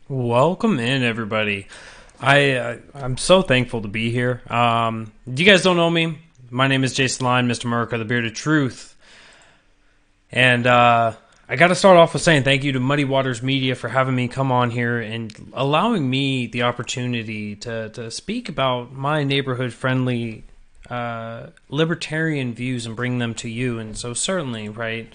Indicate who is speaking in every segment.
Speaker 1: Welcome in, everybody. I'm so thankful to be here. You guys don't know me. My name is Jason Line, Mr. Murica, the Bearded Truth, and I got to start off with saying thank you to Muddied Waters Media for having me come on here and allowing me the opportunity to speak about my neighborhood-friendly libertarian views and bring them to you. And so certainly, right,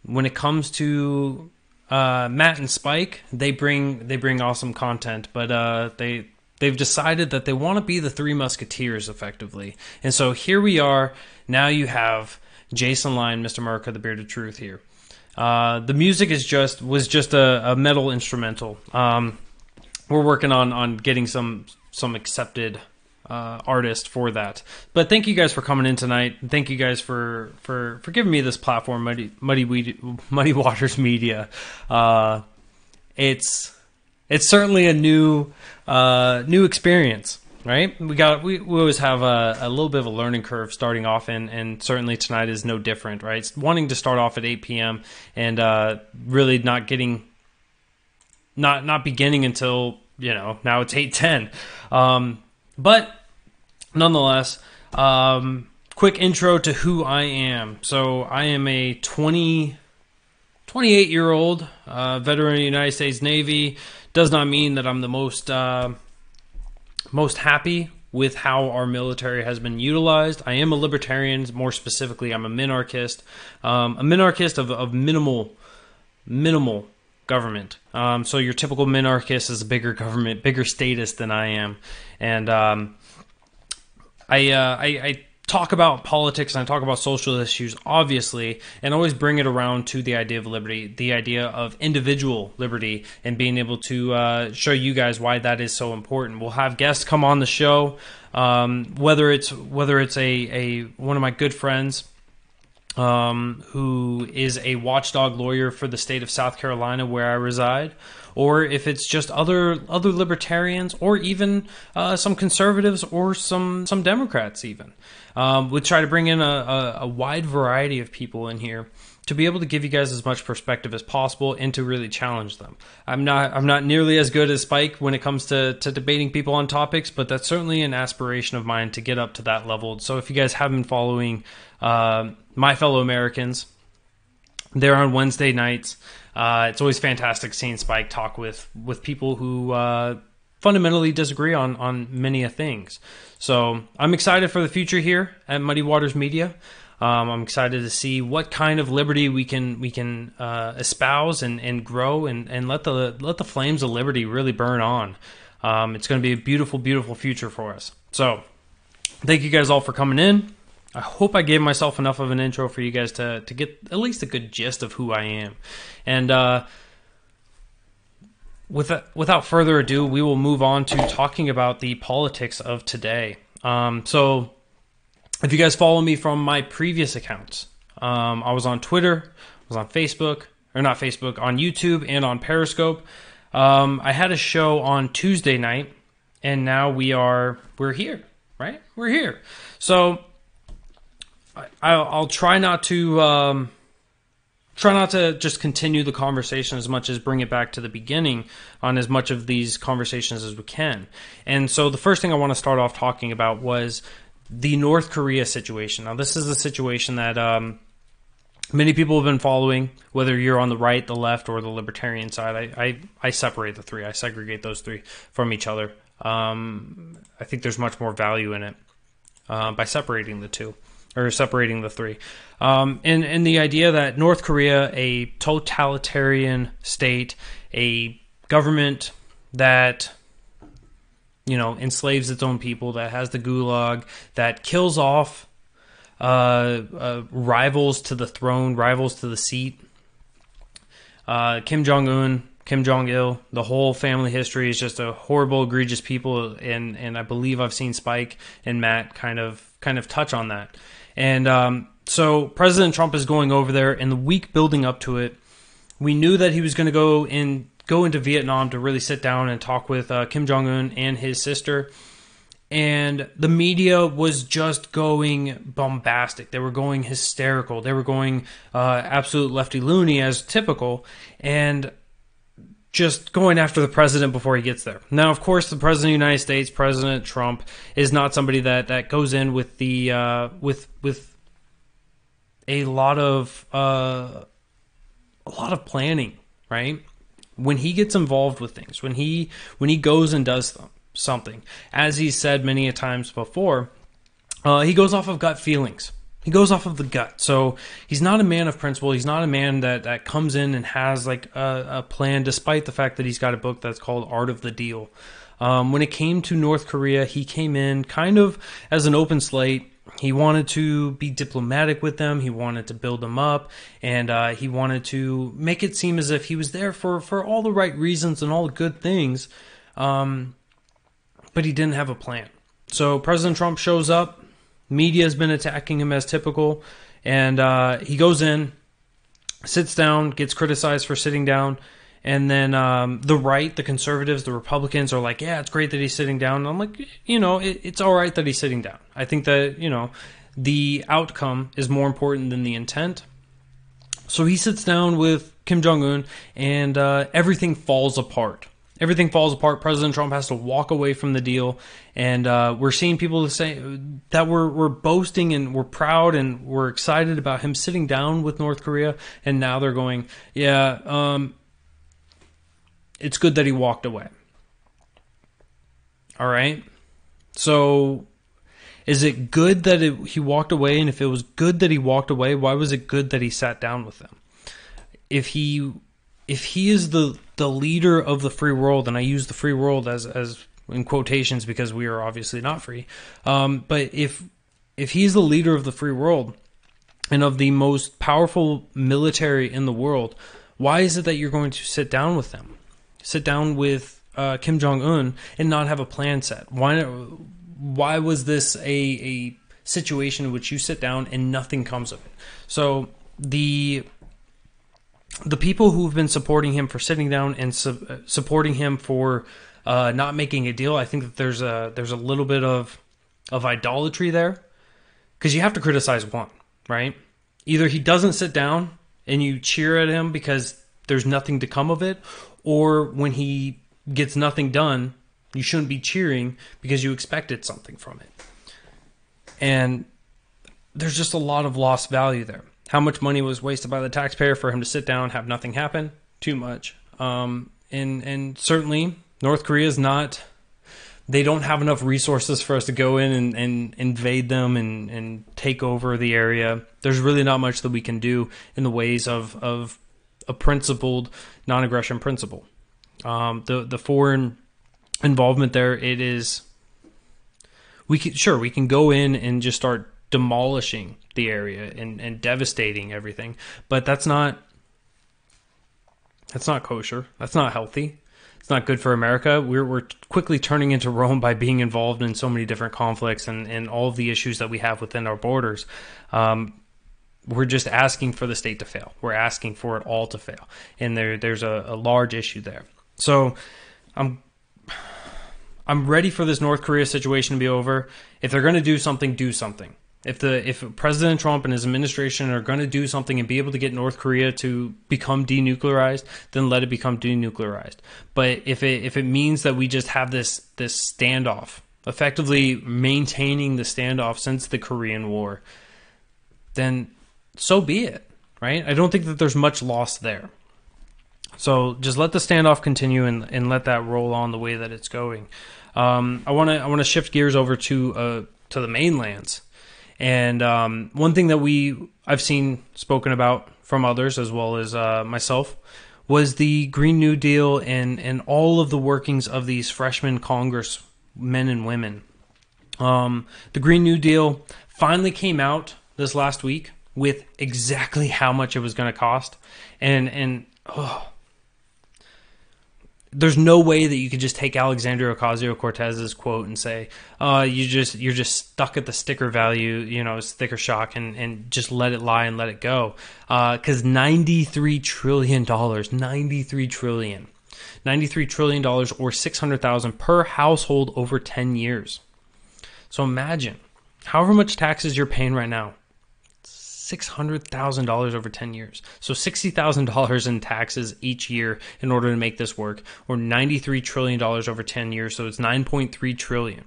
Speaker 1: when it comes to Matt and Spike, they bring awesome content, but they've decided that they want to be the Three Musketeers effectively. And so here we are. Now you have Jason Line, Mr. Murica, the Bearded Truth here. The music was just a metal instrumental. We're working on getting some accepted artist for that. But thank you guys for coming in tonight. Thank you guys for giving me this platform, Muddy Waters Media. It's certainly a new experience, right? We always have a little bit of a learning curve starting off, and certainly tonight is no different, right? It's wanting to start off at 8 p.m. and really not beginning until now it's 8:10. But nonetheless, quick intro to who I am. So I am a 28-year-old veteran of the United States Navy. Does not mean that I'm the most happy with how our military has been utilized. I am a libertarian. More specifically, I'm a minarchist. A minarchist of minimal government. So your typical minarchist is a bigger government, bigger statist than I am. And I talk about politics and I talk about social issues, obviously, and always bring it around to the idea of liberty, the idea of individual liberty, and being able to show you guys why that is so important. We'll have guests come on the show, whether it's a one of my good friends, who is a watchdog lawyer for the state of South Carolina where I reside, or if it's just other libertarians, or even some conservatives or some Democrats even. We try to bring in a wide variety of people in here to be able to give you guys as much perspective as possible and to really challenge them. I'm not nearly as good as Spike when it comes to debating people on topics, but that's certainly an aspiration of mine to get up to that level. So if you guys have been following My Fellow Americans, they're on Wednesday nights. It's always fantastic seeing Spike talk with people who fundamentally disagree on many a things. So I'm excited for the future here at Muddy Waters Media. I'm excited to see what kind of liberty we can espouse and grow and let the flames of liberty really burn on. It's going to be a beautiful, beautiful future for us. So thank you guys all for coming in. I hope I gave myself enough of an intro for you guys to get at least a good gist of who I am. And without further ado, we will move on to talking about the politics of today. So if you guys follow me from my previous accounts, I was on Twitter, I was on Facebook, or not Facebook, on YouTube and on Periscope. I had a show on Tuesday night, and now we're here, right? We're here. So I'll try not to just continue the conversation as much as bring it back to the beginning on as much of these conversations as we can. And so the first thing I want to start off talking about was the North Korea situation. Now, this is a situation that many people have been following, whether you're on the right, the left, or the libertarian side. I separate the three. I segregate those three from each other. I think there's much more value in it by separating the two. Or separating the three. And the idea that North Korea, a totalitarian state, a government that, enslaves its own people, that has the gulag, that kills off rivals to the throne, rivals to the seat. Kim Jong-un, Kim Jong-il, the whole family history is just a horrible, egregious people, and I believe I've seen Spike and Matt kind of touch on that. And so President Trump is going over there, and the week building up to it, we knew that he was going to go into Vietnam to really sit down and talk with Kim Jong-un and his sister. And the media was just going bombastic. They were going hysterical. They were going absolute lefty loony as typical. And just going after the president before he gets there. Now, of course, the president of the United States, President Trump, is not somebody that goes in with the with a lot of planning, right? When he gets involved with things, when he goes and does something, as he's said many a times before, he goes off of gut feelings. He goes off of the gut. So he's not a man of principle. He's not a man that comes in and has like a plan, despite the fact that he's got a book that's called Art of the Deal. When it came to North Korea, he came in kind of as an open slate. He wanted to be diplomatic with them. He wanted to build them up, and he wanted to make it seem as if he was there for all the right reasons and all the good things, but he didn't have a plan. So President Trump shows up. Media has been attacking him as typical, and he goes in, sits down, gets criticized for sitting down, and then the right, the conservatives, the Republicans are like, yeah, it's great that he's sitting down. And I'm like, it's all right that he's sitting down. I think that, the outcome is more important than the intent. So he sits down with Kim Jong-un, and everything falls apart. Everything falls apart. President Trump has to walk away from the deal, and we're seeing people say that we're boasting and we're proud and we're excited about him sitting down with North Korea, and now they're going, yeah, it's good that he walked away. All right? So is it good that he walked away? And if it was good that he walked away, why was it good that he sat down with them? If he is the leader of the free world, and I use the free world as in quotations because we are obviously not free, but if he's the leader of the free world and of the most powerful military in the world, why is it that you're going to sit down with them? Sit down with Kim Jong-un and not have a plan set? Why was this a situation in which you sit down and nothing comes of it? So the people who've been supporting him for sitting down and supporting him for not making a deal, I think that there's a little bit of idolatry there, because you have to criticize one, right? Either he doesn't sit down and you cheer at him because there's nothing to come of it, or when he gets nothing done, you shouldn't be cheering because you expected something from it. And there's just a lot of lost value there. How much money was wasted by the taxpayer for him to sit down, have nothing happen? Too much. And certainly North Korea is not, they don't have enough resources for us to go in and invade them and take over the area. There's really not much that we can do in the ways of a principled non-aggression principle. The foreign involvement there, it is, we can go in and just start demolishing the area and devastating everything, but that's not kosher. That's not healthy. It's not good for America. We're quickly turning into Rome by being involved in so many different conflicts and all of the issues that we have within our borders. We're just asking for the state to fail. We're asking for it all to fail, and there's a large issue there. So I'm ready for this North Korea situation to be over. If they're going to do something, do something. If President Trump and his administration are going to do something and be able to get North Korea to become denuclearized, then let it become denuclearized. But if it means that we just have this standoff, effectively maintaining the standoff since the Korean War, then so be it, right? I don't think that there's much loss there. So just let the standoff continue and let that roll on the way that it's going. I want to shift gears over to the mainlands. And one thing that I've seen spoken about from others as well as myself was the Green New Deal and all of the workings of these freshman Congress men and women. The Green New Deal finally came out this last week with exactly how much it was going to cost, and there's no way that you could just take Alexandria Ocasio-Cortez's quote and say, you're just stuck at the sticker value, sticker shock, and just let it lie and let it go. Because $93 trillion or $600,000 per household over 10 years. So imagine however much taxes you're paying right now, $600,000 over 10 years. So $60,000 in taxes each year in order to make this work, or $93 trillion over 10 years. So it's $9.3 trillion.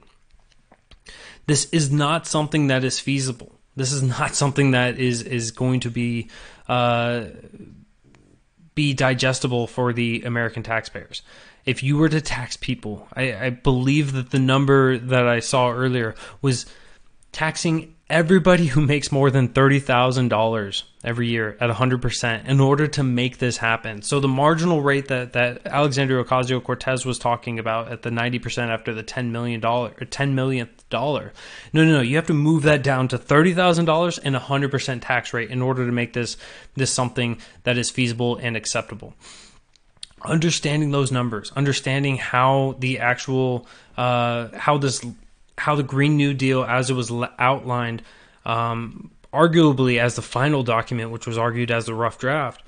Speaker 1: This is not something that is feasible. This is not something that is going to be digestible for the American taxpayers. If you were to tax people, I believe that the number that I saw earlier was taxing everybody who makes more than $30,000 every year at 100% in order to make this happen. So the marginal rate that Alexandria Ocasio-Cortez was talking about at the 90% after the $10 millionth dollar. No. You have to move that down to $30,000 and 100% tax rate in order to make this something that is feasible and acceptable. Understanding those numbers, understanding how the actual how the Green New Deal, as it was outlined, arguably as the final document, which was argued as the rough draft,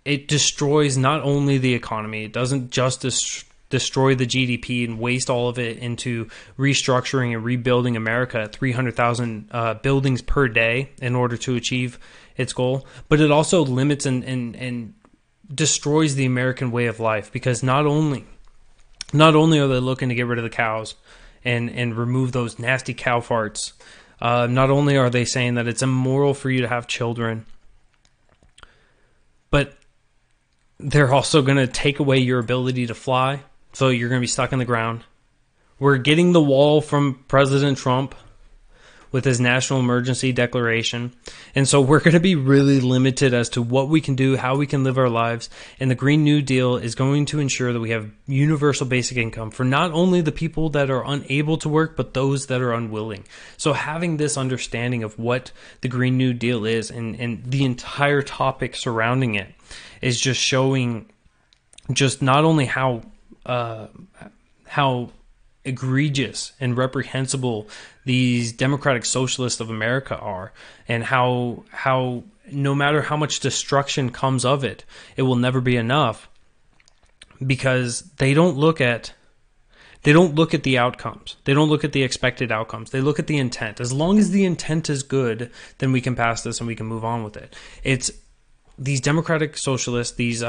Speaker 1: it destroys not only the economy, it doesn't just destroy the GDP and waste all of it into restructuring and rebuilding America at 300,000 buildings per day in order to achieve its goal, but it also limits and destroys the American way of life, because not only are they looking to get rid of the cows and remove those nasty cow farts, not only are they saying that it's immoral for you to have children, but they're also going to take away your ability to fly, so you're going to be stuck in the ground. We're getting the wall from President Trump with his national emergency declaration. And so we're going to be really limited as to what we can do, how we can live our lives. And the Green New Deal is going to ensure that we have universal basic income for not only the people that are unable to work, but those that are unwilling. So having this understanding of what the Green New Deal is and the entire topic surrounding it is just showing just not only how egregious and reprehensible these democratic socialists of America are, and how no matter how much destruction comes of it, it will never be enough, because they don't look at the outcomes. They don't look at the expected outcomes. They look at the intent. As long as the intent is good, then we can pass this and we can move on with it. It's these democratic socialists, these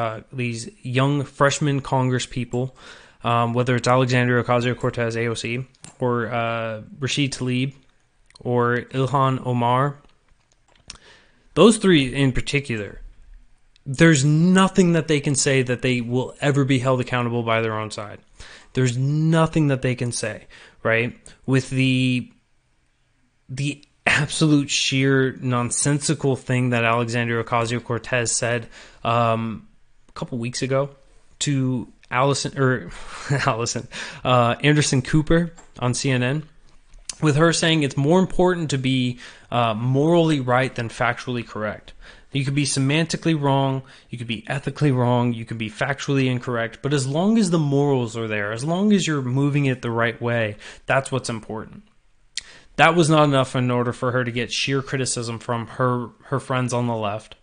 Speaker 1: young freshman Congress people, whether it's Alexandria Ocasio-Cortez, AOC, or Rashid Tlaib, or Ilhan Omar, those three in particular, there's nothing that they can say that they will ever be held accountable by their own side. There's nothing that they can say, right? With the absolute sheer nonsensical thing that Alexandria Ocasio-Cortez said a couple weeks ago to Anderson Cooper on CNN, with her saying it's more important to be morally right than factually correct. You could be semantically wrong, you could be ethically wrong, you could be factually incorrect, but as long as the morals are there, as long as you're moving it the right way, that's what's important. That was not enough in order for her to get sheer criticism from her friends on the left.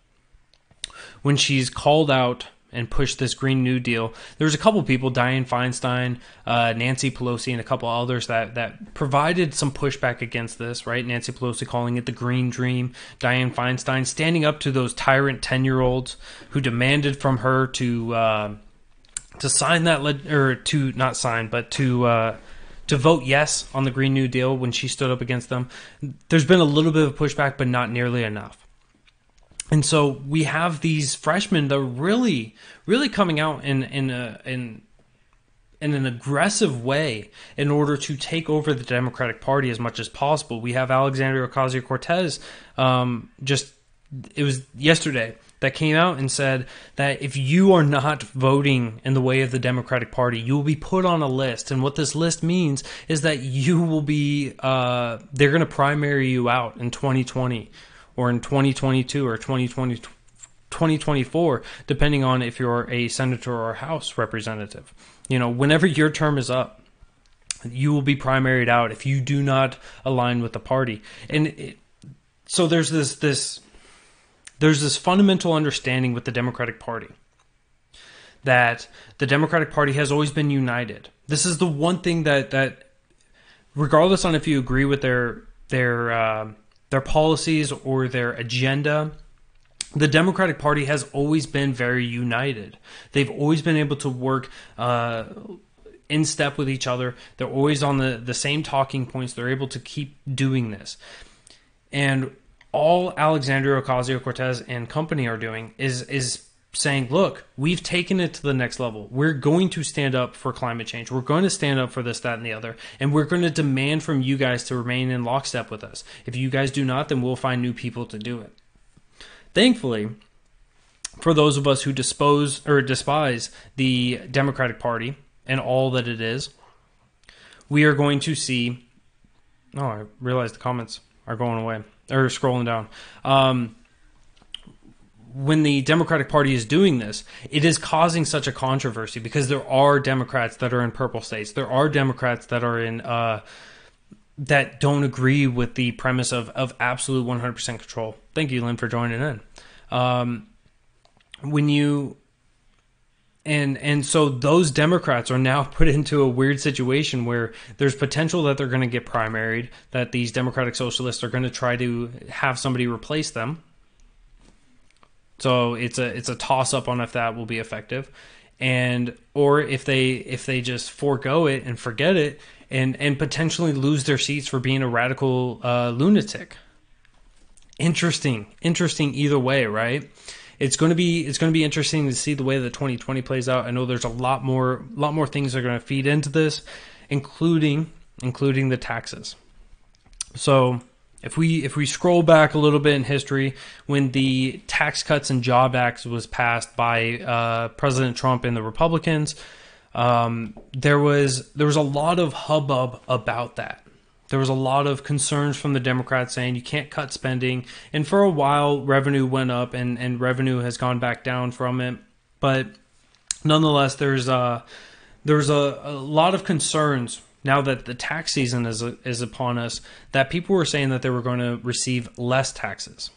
Speaker 1: When she's called out and pushed this Green New Deal, there was a couple people, Dianne Feinstein, Nancy Pelosi, and a couple others that provided some pushback against this, right? Nancy Pelosi calling it the Green Dream, Dianne Feinstein standing up to those tyrant 10-year-olds who demanded from her to sign that, or to not sign, but to vote yes on the Green New Deal when she stood up against them. There's been a little bit of pushback, but not nearly enough. And so we have these freshmen that are really, really coming out in an aggressive way in order to take over the Democratic Party as much as possible. We have Alexandria Ocasio-Cortez, it was yesterday, that came out and said that if you are not voting in the way of the Democratic Party, you will be put on a list. And what this list means is that you will be, they're going to primary you out in 2020. Or in 2022 or 2024, depending on if you're a senator or a House representative. You know, whenever your term is up, you will be primaried out if you do not align with the party. And so there's this fundamental understanding with the Democratic Party that the Democratic Party has always been united. This is the one thing that regardless on if you agree with their their policies or their agenda, the Democratic Party has always been very united. They've always been able to work in step with each other. They're always on the same talking points. They're able to keep doing this. And all Alexandria Ocasio-Cortez and company are doing is saying, look, we've taken it to the next level. We're going to stand up for climate change. We're going to stand up for this, that, and the other. And we're going to demand from you guys to remain in lockstep with us. If you guys do not, then we'll find new people to do it. Thankfully, for those of us who despise the Democratic Party and all that it is, we are going to see... Oh, I realized the comments are going away, or scrolling down. When the Democratic Party is doing this, it is causing such a controversy because there are Democrats that are in purple states. There are Democrats that are in that don't agree with the premise of absolute 100% control. Thank you, Lynn, for joining in. And so those Democrats are now put into a weird situation where there's potential that they're going to get primaried, that these Democratic Socialists are going to try to have somebody replace them. So it's a toss up on if that will be effective, or if they just forego it and forget it and potentially lose their seats for being a radical lunatic. Interesting either way, right? It's going to be interesting to see the way that 2020 plays out. I know there's a lot more things that are going to feed into this, including the taxes. So if we scroll back a little bit in history, when the Tax Cuts and Job Act was passed by President Trump and the Republicans, there was a lot of hubbub about that. There was a lot of concerns from the Democrats saying you can't cut spending. And for a while, revenue went up and revenue has gone back down from it. But nonetheless, there's a lot of concerns now that the tax season is upon us, that people were saying that they were going to receive less taxes,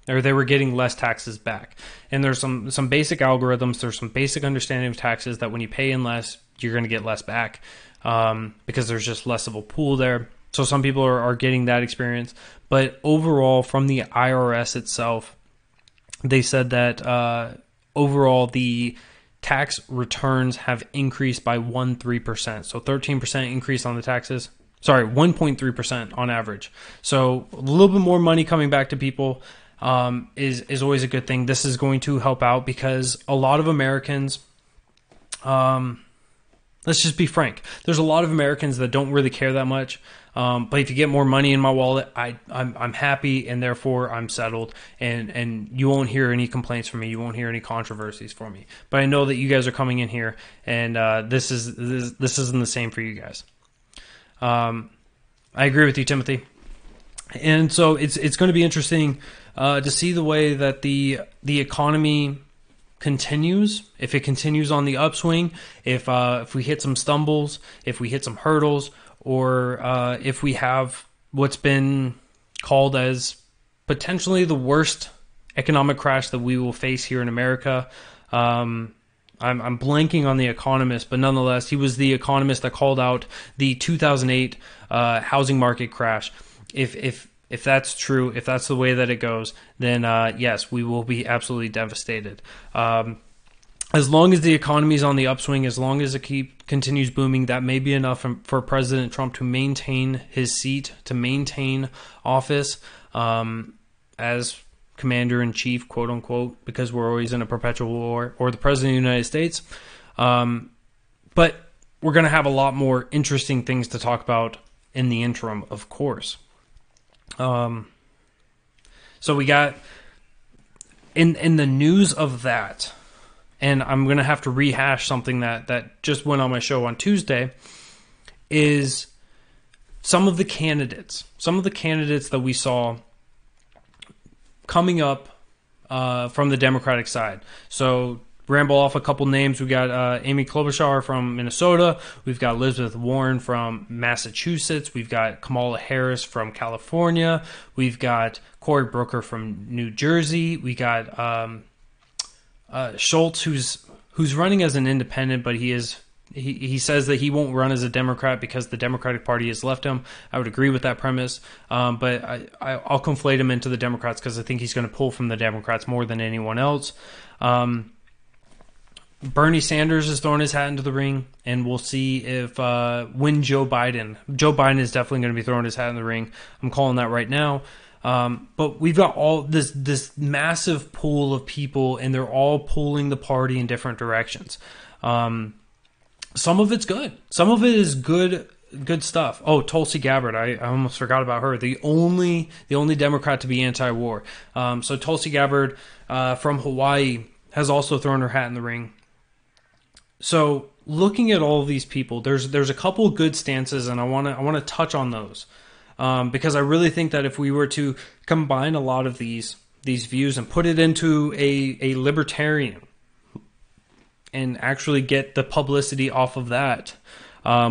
Speaker 1: or they were getting less taxes back. And there's some basic algorithms, there's some basic understanding of taxes that when you pay in less, you're going to get less back because there's just less of a pool there. So some people are getting that experience. But overall, from the IRS itself, they said that overall the tax returns have increased by 1.3%. So 13% increase on the taxes. Sorry, 1.3% on average. So a little bit more money coming back to people is always a good thing. This is going to help out because a lot of Americans... let's just be frank. There's a lot of Americans that don't really care that much. But if you get more money in my wallet, I'm happy, and therefore I'm settled. And you won't hear any complaints from me. You won't hear any controversies from me. But I know that you guys are coming in here, and this isn't the same for you guys. I agree with you, Timothy. And so it's going to be interesting to see the way that the economy continues, if it continues on the upswing, if we hit some stumbles, if we hit some hurdles, or if we have what's been called as potentially the worst economic crash that we will face here in America. I'm blanking on the economist, but nonetheless, he was the economist that called out the 2008 housing market crash. If that's true, if that's the way that it goes, then yes, we will be absolutely devastated. As long as the economy is on the upswing, as long as it continues booming, that may be enough for President Trump to maintain his seat, to maintain office as commander-in-chief, quote-unquote, because we're always in a perpetual war, or the President of the United States. But we're going to have a lot more interesting things to talk about in the interim, of course. So we got in the news of that, and I'm going to have to rehash something that just went on my show on Tuesday, is some of the candidates that we saw coming up from the Democratic side. So ramble off a couple names. We got Amy Klobuchar from Minnesota. We've got Elizabeth Warren from Massachusetts. We've got Kamala Harris from California. We've got Cory Booker from New Jersey. We got Schultz, who's running as an independent, but he is he says that he won't run as a Democrat because the Democratic Party has left him. I would agree with that premise, but I'll conflate him into the Democrats because I think he's going to pull from the Democrats more than anyone else. Bernie Sanders is throwing his hat into the ring, and we'll see if when Joe Biden is definitely going to be throwing his hat in the ring. I'm calling that right now. But we've got all this massive pool of people, and they're all pulling the party in different directions. Some of it's good. Some of it is good stuff. Oh, Tulsi Gabbard. I almost forgot about her. The only Democrat to be anti-war. So Tulsi Gabbard from Hawaii has also thrown her hat in the ring. So looking at all of these people, there's a couple good stances, and I want to touch on those. Because I really think that if we were to combine a lot of these views and put it into a libertarian and actually get the publicity off of that,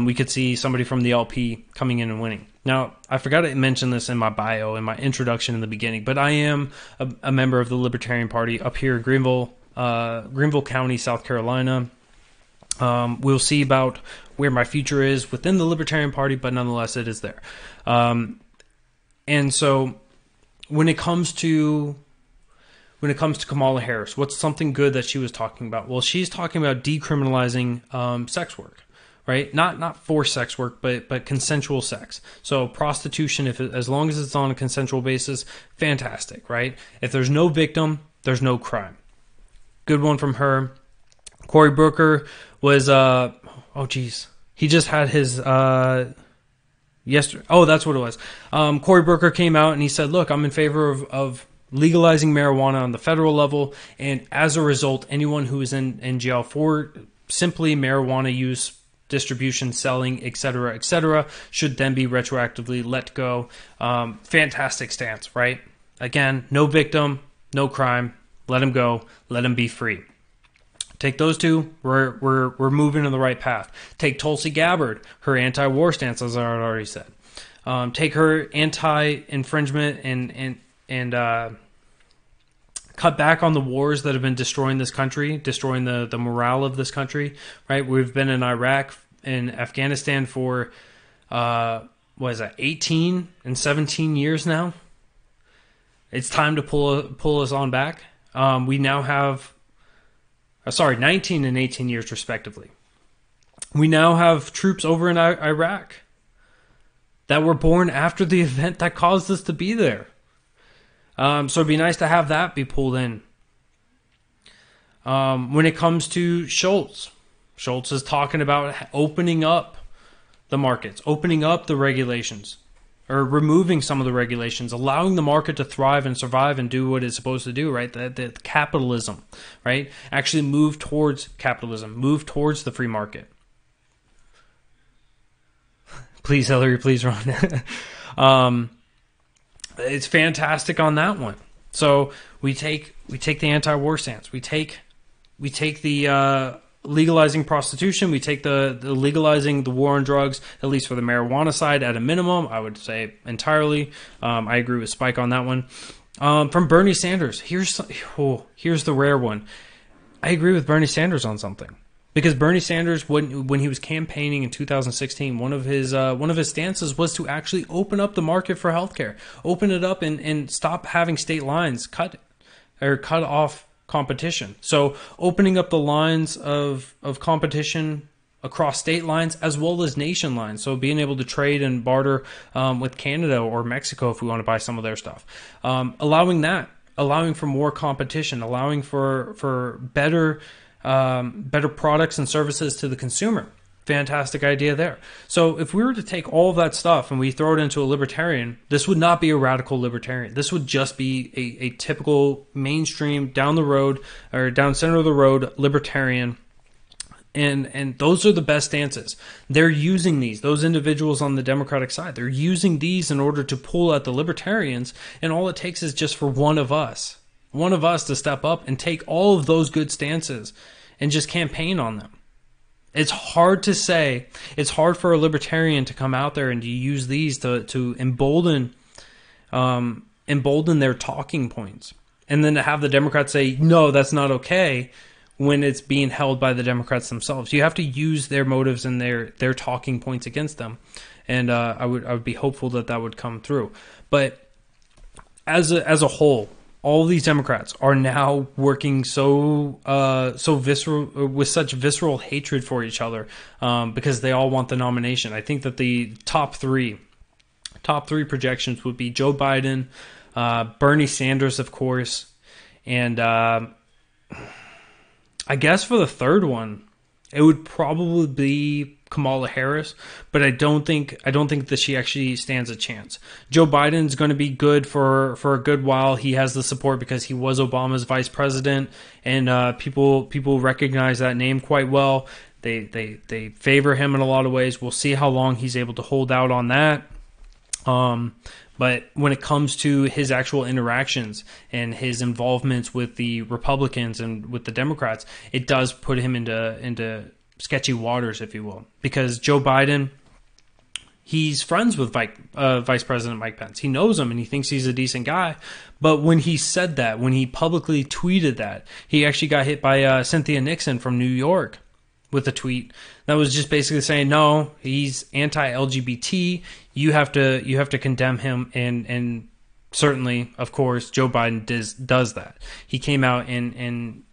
Speaker 1: we could see somebody from the LP coming in and winning. Now, I forgot to mention this in my bio, in my introduction in the beginning, but I am a member of the Libertarian Party up here in Greenville County, South Carolina. We'll see about where my future is within the Libertarian Party, but nonetheless, it is there. And so when it comes to Kamala Harris, what's something good that she was talking about? Well, she's talking about decriminalizing sex work, right? Not forced sex work, but consensual sex. So prostitution, as long as it's on a consensual basis, fantastic, right? If there's no victim, there's no crime. Good one from her. Cory Booker was he just had his yesterday. Oh, that's what it was. Cory Booker came out and he said, look, I'm in favor of legalizing marijuana on the federal level, and as a result, anyone who is in jail for simply marijuana use, distribution, selling, etc., should then be retroactively let go. Fantastic stance, right? Again, no victim, no crime. Let him go. Let him be free. Take those two, we're moving in the right path. Take Tulsi Gabbard, her anti-war stance, as I already said. Take her anti-infringement and cut back on the wars that have been destroying this country, destroying the morale of this country. Right? We've been in Iraq and Afghanistan for 18 and 17 years now. It's time to pull us on back. We now have 19 and 18 years respectively. We now have troops over in Iraq that were born after the event that caused us to be there. So it'd be nice to have that be pulled in. When it comes to Schultz is talking about opening up the markets, opening up the regulations, or removing some of the regulations, allowing the market to thrive and survive and do what it's supposed to do, right? The capitalism, right? Actually move towards capitalism, move towards the free market. Please, Hillary, please run. It's fantastic on that one. So we take the anti-war stance. We take the legalizing prostitution. We take the legalizing the war on drugs, at least for the marijuana side, at a minimum. I would say entirely. I agree with Spike on that one. From Bernie Sanders, here's the rare one. I agree with Bernie Sanders on something, because Bernie Sanders, when he was campaigning in 2016, one of his stances was to actually open up the market for healthcare, open it up and stop having state lines cut off competition. So opening up the lines of competition across state lines as well as nation lines. So being able to trade and barter with Canada or Mexico if we want to buy some of their stuff. Allowing for more competition, allowing for better products and services to the consumer. Fantastic idea there. So if we were to take all of that stuff and we throw it into a libertarian, this would not be a radical libertarian. This would just be a typical mainstream down the road or down center of the road libertarian. And those are the best stances. They're using those individuals on the Democratic side, they're using these in order to pull at the libertarians. And all it takes is just for one of us to step up and take all of those good stances and just campaign on them. It's hard to say. It's hard for a libertarian to come out there and to use these to embolden their talking points. And then to have the Democrats say, no, that's not okay, when it's being held by the Democrats themselves. You have to use their motives and their talking points against them, and I would be hopeful that would come through. But as a whole, all these Democrats are now working so visceral, with such visceral hatred for each other, because they all want the nomination. I think that the top three projections would be Joe Biden, Bernie Sanders, of course, and I guess for the third one, it would probably be Kamala Harris, but I don't think that she actually stands a chance. Joe Biden's going to be good for a good while. He has the support because he was Obama's vice president, and people recognize that name quite well. They favor him in a lot of ways. We'll see how long he's able to hold out on that. But when it comes to his actual interactions and his involvements with the Republicans and with the Democrats, it does put him into sketchy waters, if you will. Because Joe Biden, he's friends with Vice President Mike Pence. He knows him and he thinks he's a decent guy. But when he said that, when he publicly tweeted that, he actually got hit by Cynthia Nixon from New York with a tweet that was just basically saying, no, he's anti-LGBT. You have to condemn him, and certainly, of course, Joe Biden does that. He came out and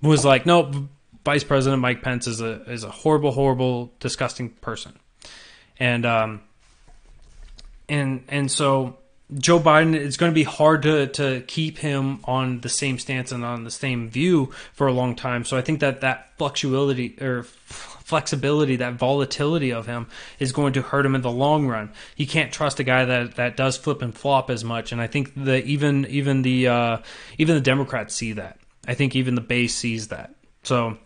Speaker 1: was like, no, Vice President Mike Pence is a horrible, disgusting person, and so Joe Biden, it's going to be hard to keep him on the same stance and on the same view for a long time. So I think that flexibility, that volatility of him is going to hurt him in the long run. He can't trust a guy that does flip and flop as much. And I think that even the Democrats see that. I think even the base sees that. So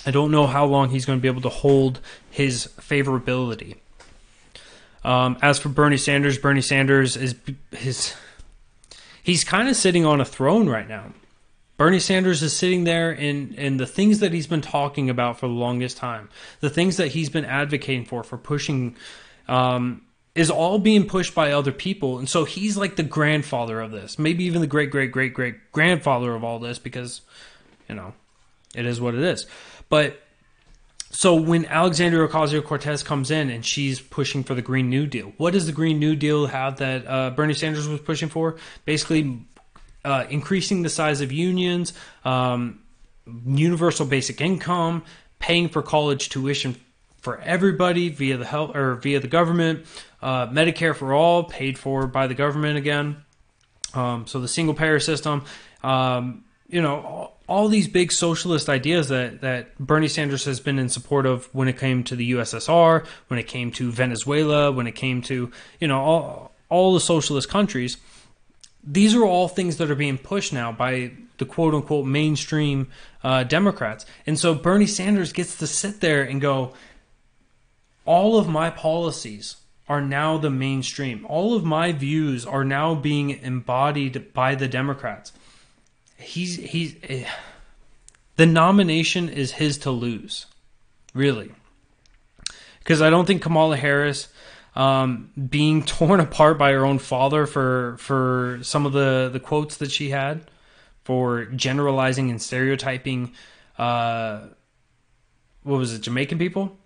Speaker 1: I don't know how long he's going to be able to hold his favorability. As for Bernie Sanders he's kind of sitting on a throne right now. Bernie Sanders is sitting there and the things that he's been talking about for the longest time, the things that he's been advocating for pushing, is all being pushed by other people. And so he's like the grandfather of this, maybe even the great grandfather of all this, because, it is what it is. But so when Alexandria Ocasio-Cortez comes in and she's pushing for the Green New Deal, what does the Green New Deal have that Bernie Sanders was pushing for? Basically, increasing the size of unions, universal basic income, paying for college tuition for everybody via the government, Medicare for all, paid for by the government again. So the single payer system, all these big socialist ideas that Bernie Sanders has been in support of when it came to the USSR, when it came to Venezuela, when it came to, all the socialist countries. These are all things that are being pushed now by the quote-unquote mainstream Democrats. And so Bernie Sanders gets to sit there and go, all of my policies are now the mainstream. All of my views are now being embodied by the Democrats. The nomination is his to lose, really. Because I don't think Kamala Harris, being torn apart by her own father for some of the quotes that she had, for generalizing and stereotyping, Jamaican people.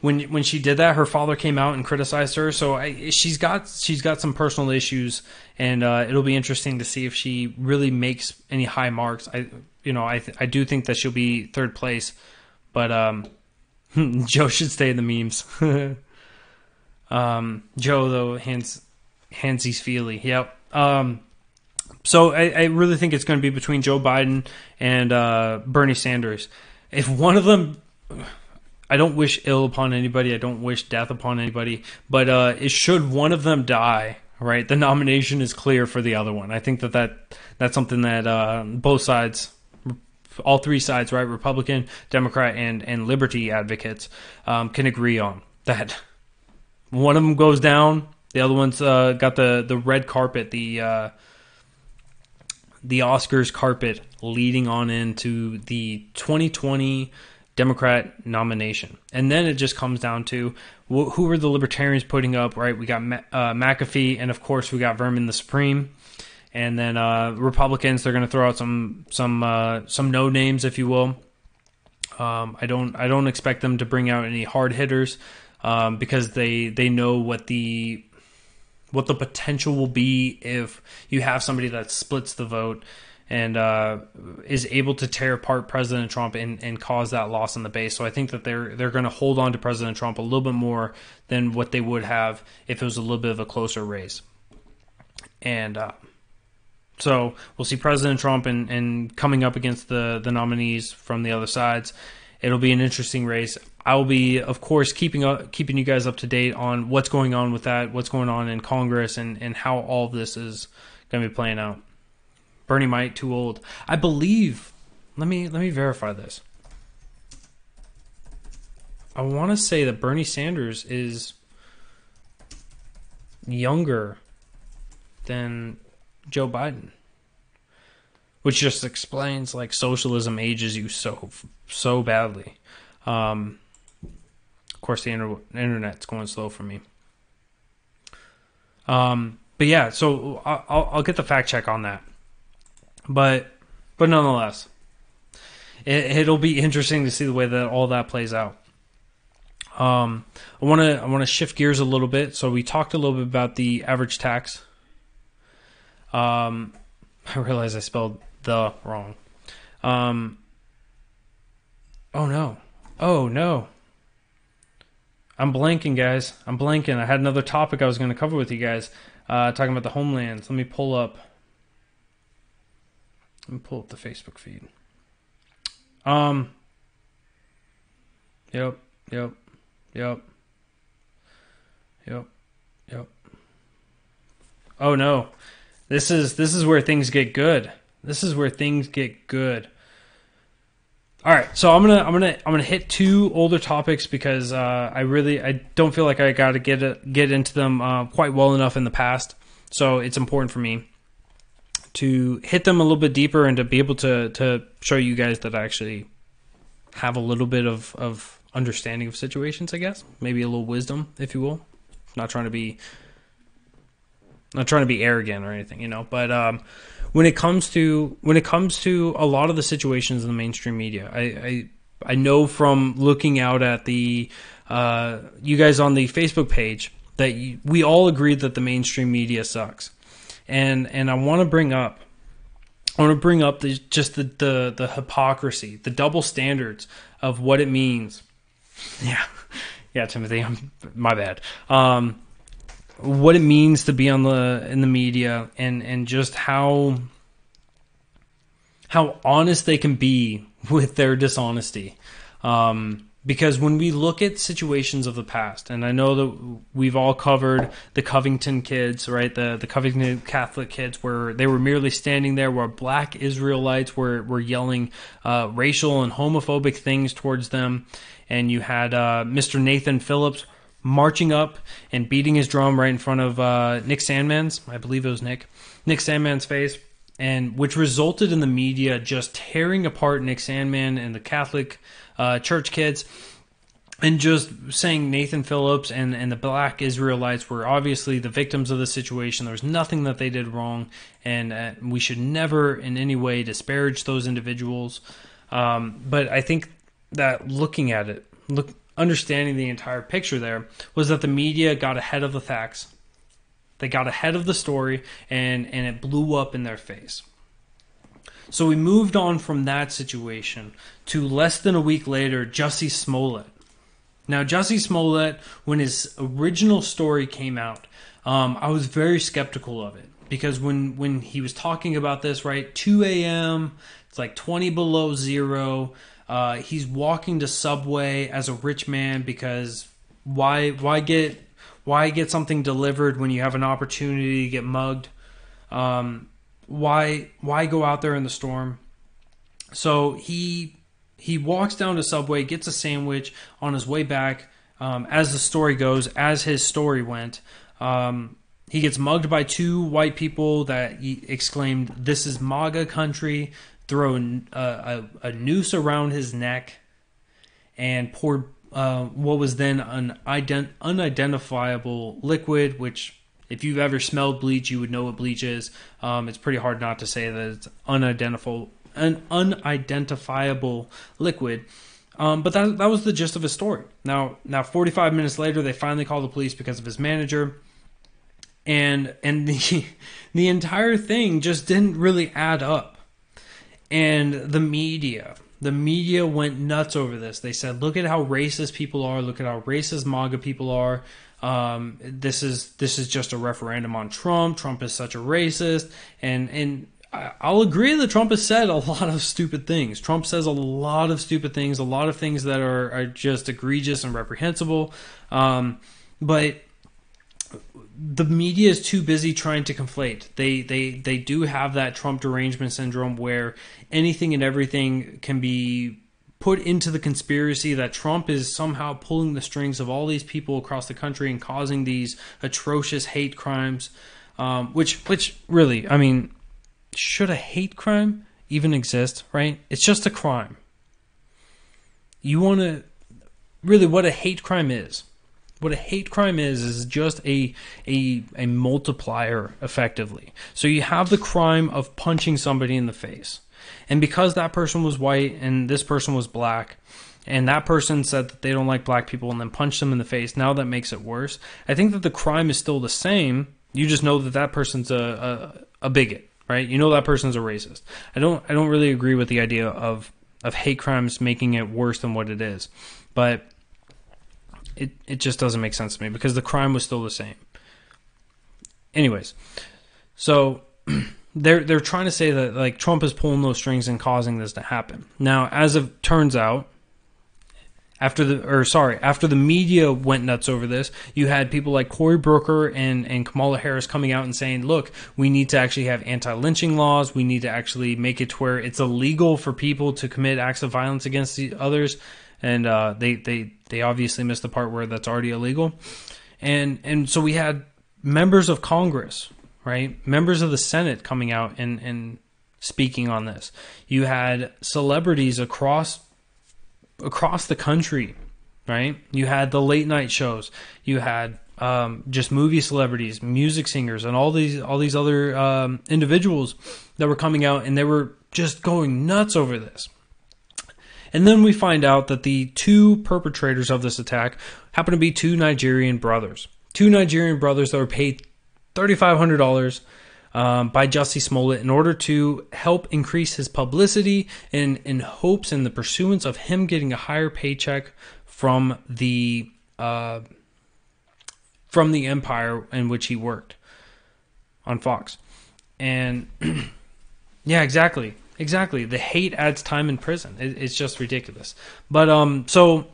Speaker 1: When she did that, her father came out and criticized her. So she's got some personal issues, and it'll be interesting to see if she really makes any high marks. I do think that she'll be third place, but Joe should stay in the memes. Joe though, handsies feely. Yep. So I really think it's going to be between Joe Biden and Bernie Sanders. If one of them, I don't wish ill upon anybody, I don't wish death upon anybody, but should one of them die, right, the nomination is clear for the other one. I think that's something that both sides, all three sides, right, Republican, Democrat, and Liberty advocates can agree on. That one of them goes down, the other one's got the red carpet, the Oscars carpet leading on into the 2020 Democrat nomination. And then it just comes down to who are the Libertarians putting up, right? We got McAfee, and of course we got Vermin the Supreme. And then Republicans, they're going to throw out some no names, if you will. I don't expect them to bring out any hard hitters because they know what the potential will be if you have somebody that splits the vote and is able to tear apart President Trump and cause that loss in the base. So I think that they're going to hold on to President Trump a little bit more than what they would have if it was a little bit of a closer race. And so we'll see President Trump and coming up against the nominees from the other sides. It'll be an interesting race. I will be, of course, keeping you guys up to date on what's going on with that, what's going on in Congress, and how all of this is going to be playing out. Bernie might too old. I believe. Let me verify this. I want to say that Bernie Sanders is younger than Joe Biden, which just explains like socialism ages you so badly. Of course, the internet's going slow for me. But yeah, so I'll get the fact check on that. But nonetheless, it'll be interesting to see the way that all that plays out. I want to shift gears a little bit. So we talked a little bit about the average tax. I realized I spelled the wrong. Oh no. I'm blanking, guys. I'm blanking. I had another topic I was going to cover with you guys, talking about the homelands. Let me pull up the Facebook feed. Yep. Oh no. This is where things get good. All right, so I'm gonna hit two older topics because I don't feel like I got to get into them quite well enough in the past. So it's important for me to hit them a little bit deeper and to be able to show you guys that I actually have a little bit of understanding of situations. I guess maybe a little wisdom, if you will. Not trying to be arrogant or anything, But when it comes to a lot of the situations in the mainstream media, I know from looking out at the you guys on the Facebook page that we all agree that the mainstream media sucks, and I want to bring up the hypocrisy, the double standards of what it means. Yeah, Timothy, my bad. What it means to be in the media and just how honest they can be with their dishonesty. Because when we look at situations of the past, and I know that we've all covered the Covington kids, right? The Covington Catholic kids, where they were merely standing there where black Israelites were yelling racial and homophobic things towards them. And you had Mr. Nathan Phillips marching up and beating his drum right in front of Nick Sandmann's, I believe it was Nick Sandmann's face, and which resulted in the media just tearing apart Nick Sandmann and the Catholic church kids, and just saying Nathan Phillips and the black Israelites were obviously the victims of the situation. There was nothing that they did wrong, and we should never in any way disparage those individuals. But I think that looking at it, understanding the entire picture there, was that the media got ahead of the facts. They got ahead of the story, and it blew up in their face. So we moved on from that situation to less than a week later, Jussie Smollett. Now, Jussie Smollett, when his original story came out, I was very skeptical of it. Because when he was talking about this, right, 2 a.m., it's like 20 below zero, he's walking to Subway as a rich man because why get something delivered when you have an opportunity to get mugged? Why go out there in the storm? So he walks down to Subway, gets a sandwich on his way back. As the story goes, as his story went, he gets mugged by two white people that he exclaimed, "This is MAGA country," throw a noose around his neck, and poured what was then an unidentifiable liquid, which if you've ever smelled bleach, you would know what bleach is. It's pretty hard not to say that it's an unidentifiable liquid But that was the gist of his story. Now 45 minutes later, they finally call the police because of his manager, and the entire thing just didn't really add up. And the media went nuts over this. They said, "Look at how racist people are. Look at how racist MAGA people are. This is just a referendum on Trump. Trump is such a racist." And I'll agree that Trump has said a lot of stupid things. Trump says a lot of stupid things, a lot of things that are just egregious and reprehensible. But the media is too busy trying to conflate. They do have that Trump derangement syndrome where anything and everything can be put into the conspiracy that Trump is somehow pulling the strings of all these people across the country and causing these atrocious hate crimes, which really, I mean, should a hate crime even exist, right? It's just a crime. You want to really what a hate crime is. What a hate crime is just a multiplier, effectively. So you have the crime of punching somebody in the face. And because that person was white and this person was black, and that person said that they don't like black people and then punched them in the face, now that makes it worse. I think that the crime is still the same. You just know that that person's a bigot, right? You know that person's a racist. I don't really agree with the idea of hate crimes making it worse than what it is. But it just doesn't make sense to me because the crime was still the same. Anyways, so they're trying to say that like Trump is pulling those strings and causing this to happen. Now, as it turns out, after the media went nuts over this, you had people like Cory Booker and Kamala Harris coming out and saying, look, we need to actually have anti-lynching laws. We need to actually make it to where it's illegal for people to commit acts of violence against the others. And they obviously missed the part where that's already illegal. And so we had members of Congress, right? Members of the Senate coming out and speaking on this. You had celebrities across the country, right? You had the late night shows. You had just movie celebrities, music singers, and all these other individuals that were coming out, and they were just going nuts over this. And then we find out that the two perpetrators of this attack happen to be two Nigerian brothers. Two Nigerian brothers that were paid $3,500 by Jussie Smollett in order to help increase his publicity in hopes and the pursuance of him getting a higher paycheck from the empire in which he worked on Fox. And yeah, exactly. The hate adds time in prison. It's just ridiculous. But so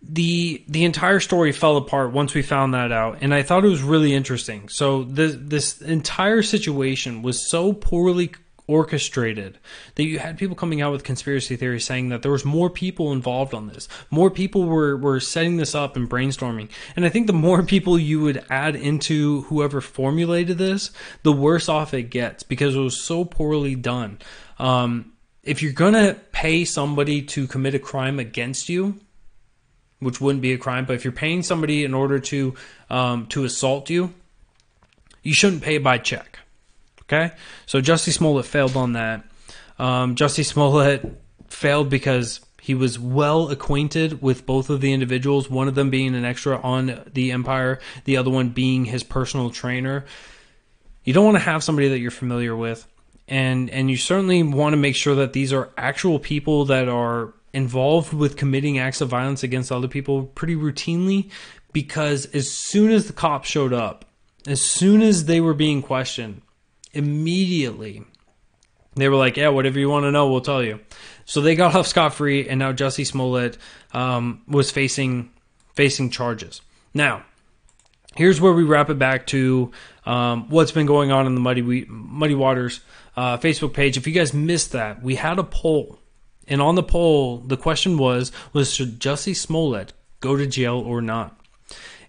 Speaker 1: the entire story fell apart once we found that out, and I thought it was really interesting. So this entire situation was so poorly orchestrated that you had people coming out with conspiracy theories saying that there was more people involved on this. More people were setting this up and brainstorming. And I think the more people you would add into whoever formulated this, the worse off it gets because it was so poorly done. If you're going to pay somebody to commit a crime against you, which wouldn't be a crime, but if you're paying somebody in order to assault you, you shouldn't pay by check. Okay, so Jussie Smollett failed on that. Jussie Smollett failed because he was well acquainted with both of the individuals, one of them being an extra on the Empire, the other one being his personal trainer. You don't want to have somebody that you're familiar with, and you certainly want to make sure that these are actual people that are involved with committing acts of violence against other people pretty routinely, because as soon as the cops showed up, as soon as they were being questioned, immediately they were like, yeah, whatever you want to know, we'll tell you. So they got off scot-free, and now Jussie Smollett was facing charges. Now, here's where we wrap it back to what's been going on in the Muddy Waters Facebook page. If you guys missed that, we had a poll. And on the poll, the question was should Jussie Smollett go to jail or not?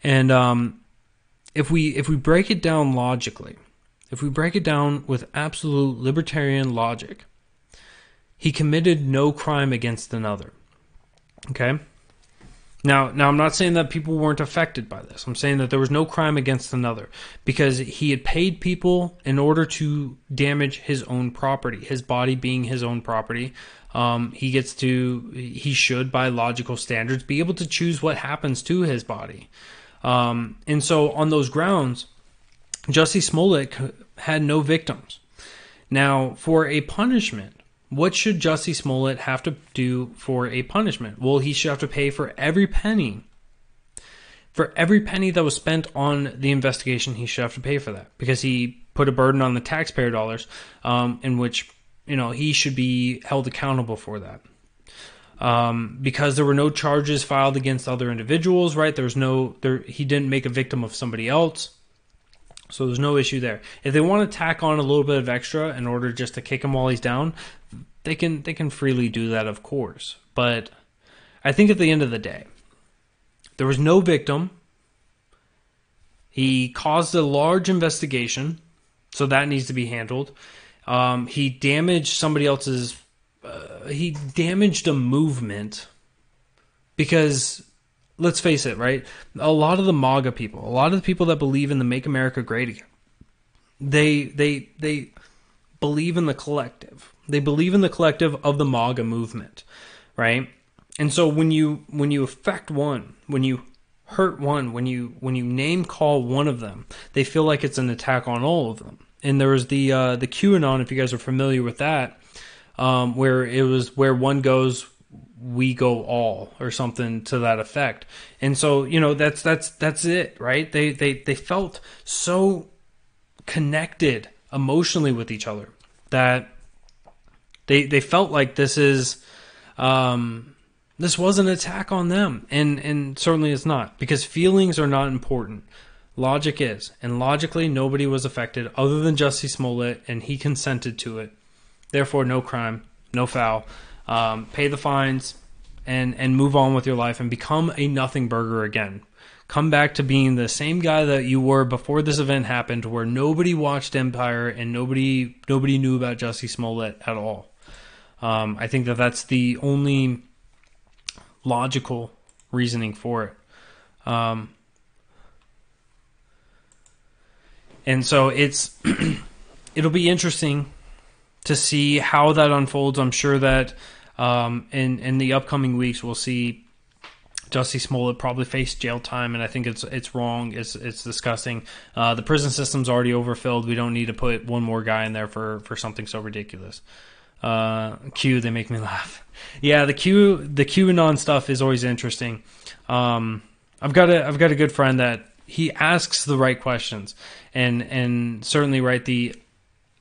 Speaker 1: And if we break it down logically, if we break it down with absolute libertarian logic, he committed no crime against another. Okay? Now, I'm not saying that people weren't affected by this. I'm saying that there was no crime against another because he had paid people in order to damage his own property, his body being his own property. He should, by logical standards, be able to choose what happens to his body. And so on those grounds, Jussie Smollett had no victims. Now, for a punishment, what should Jussie Smollett have to do for a punishment? Well, he should have to pay for every penny. For every penny that was spent on the investigation, he should have to pay for that because he put a burden on the taxpayer dollars, in which he should be held accountable for that. Because there were no charges filed against other individuals, right? He didn't make a victim of somebody else. So there's no issue there. If they want to tack on a little bit of extra in order just to kick him while he's down, they can freely do that, of course. But I think at the end of the day, there was no victim. He caused a large investigation, so that needs to be handled. He damaged somebody else's... he damaged a movement because... Let's face it, right? A lot of the MAGA people, a lot of the people that believe in the Make America Great Again, they believe in the collective. They believe in the collective of the MAGA movement, right? And so when you affect one, when you hurt one, when you name call one of them, they feel like it's an attack on all of them. And there was the QAnon, if you guys are familiar with that, where it was where one goes, we go all, or something to that effect. And so, that's it, right? They felt so connected emotionally with each other that they felt like this was an attack on them. And certainly it's not, because feelings are not important. Logic is. And logically, nobody was affected other than Jussie Smollett, and he consented to it. Therefore, no crime, no foul. Pay the fines and move on with your life and become a nothing burger again. Come back to being the same guy that you were before this event happened, where nobody watched Empire and nobody knew about Jussie Smollett at all. I think that's the only logical reasoning for it. And so it'll be interesting to see how that unfolds. I'm sure that in the upcoming weeks we'll see Jussie Smollett probably face jail time, and I think it's wrong. It's disgusting. The prison system's already overfilled. We don't need to put one more guy in there for something so ridiculous. Q, they make me laugh. Yeah, the QAnon stuff is always interesting. I've got a good friend that he asks the right questions, and certainly the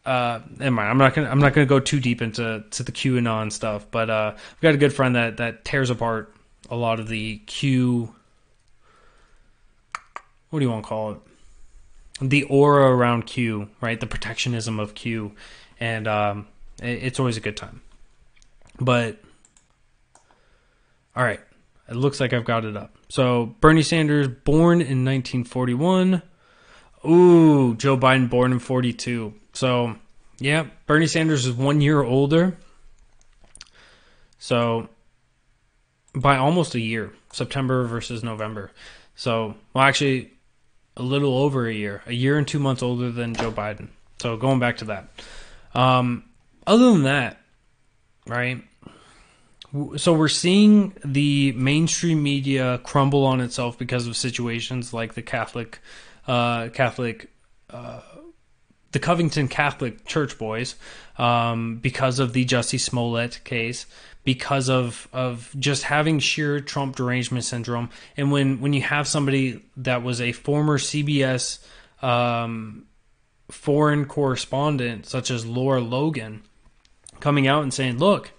Speaker 1: never mind. I'm not gonna go too deep into the QAnon stuff, but I've got a good friend that tears apart a lot of the what do you want to call it? The aura around Q, right? The protectionism of Q, and it's always a good time. But all right, it looks like I've got it up. So Bernie Sanders, born in 1941. Ooh, Joe Biden, born in 42. So, yeah, Bernie Sanders is 1 year older. So, by almost a year, September versus November. So, well, actually, a little over a year and 2 months older than Joe Biden. So, going back to that. Other than that, right? So we're seeing the mainstream media crumble on itself because of situations like the the Covington Catholic Church boys, because of the Jussie Smollett case, because of just having sheer Trump derangement syndrome. And when you have somebody that was a former CBS foreign correspondent, such as Laura Logan, coming out and saying, look,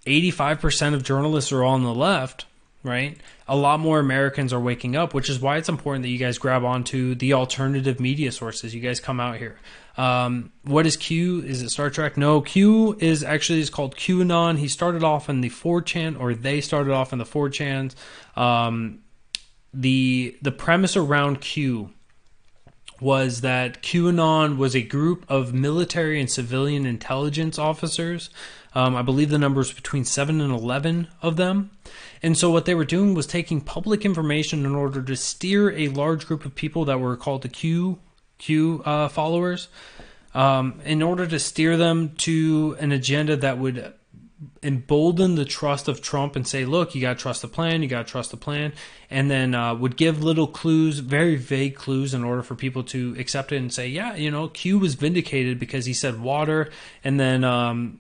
Speaker 1: 85% of journalists are on the left, right? A lot more Americans are waking up, which is why it's important that you guys grab onto the alternative media sources. You guys come out here. What is Q? Is it Star Trek? No, Q is called QAnon. He started off in the 4chan, or they started off in the 4chans. The premise around Q was that QAnon was a group of military and civilian intelligence officers I believe the number was between 7 and 11 of them. And so what they were doing was taking public information in order to steer a large group of people that were called the Q followers, in order to steer them to an agenda that would embolden the trust of Trump and say, look, you got to trust the plan, you got to trust the plan, and then would give little clues, very vague clues, in order for people to accept it and say, yeah, Q was vindicated because he said water, and then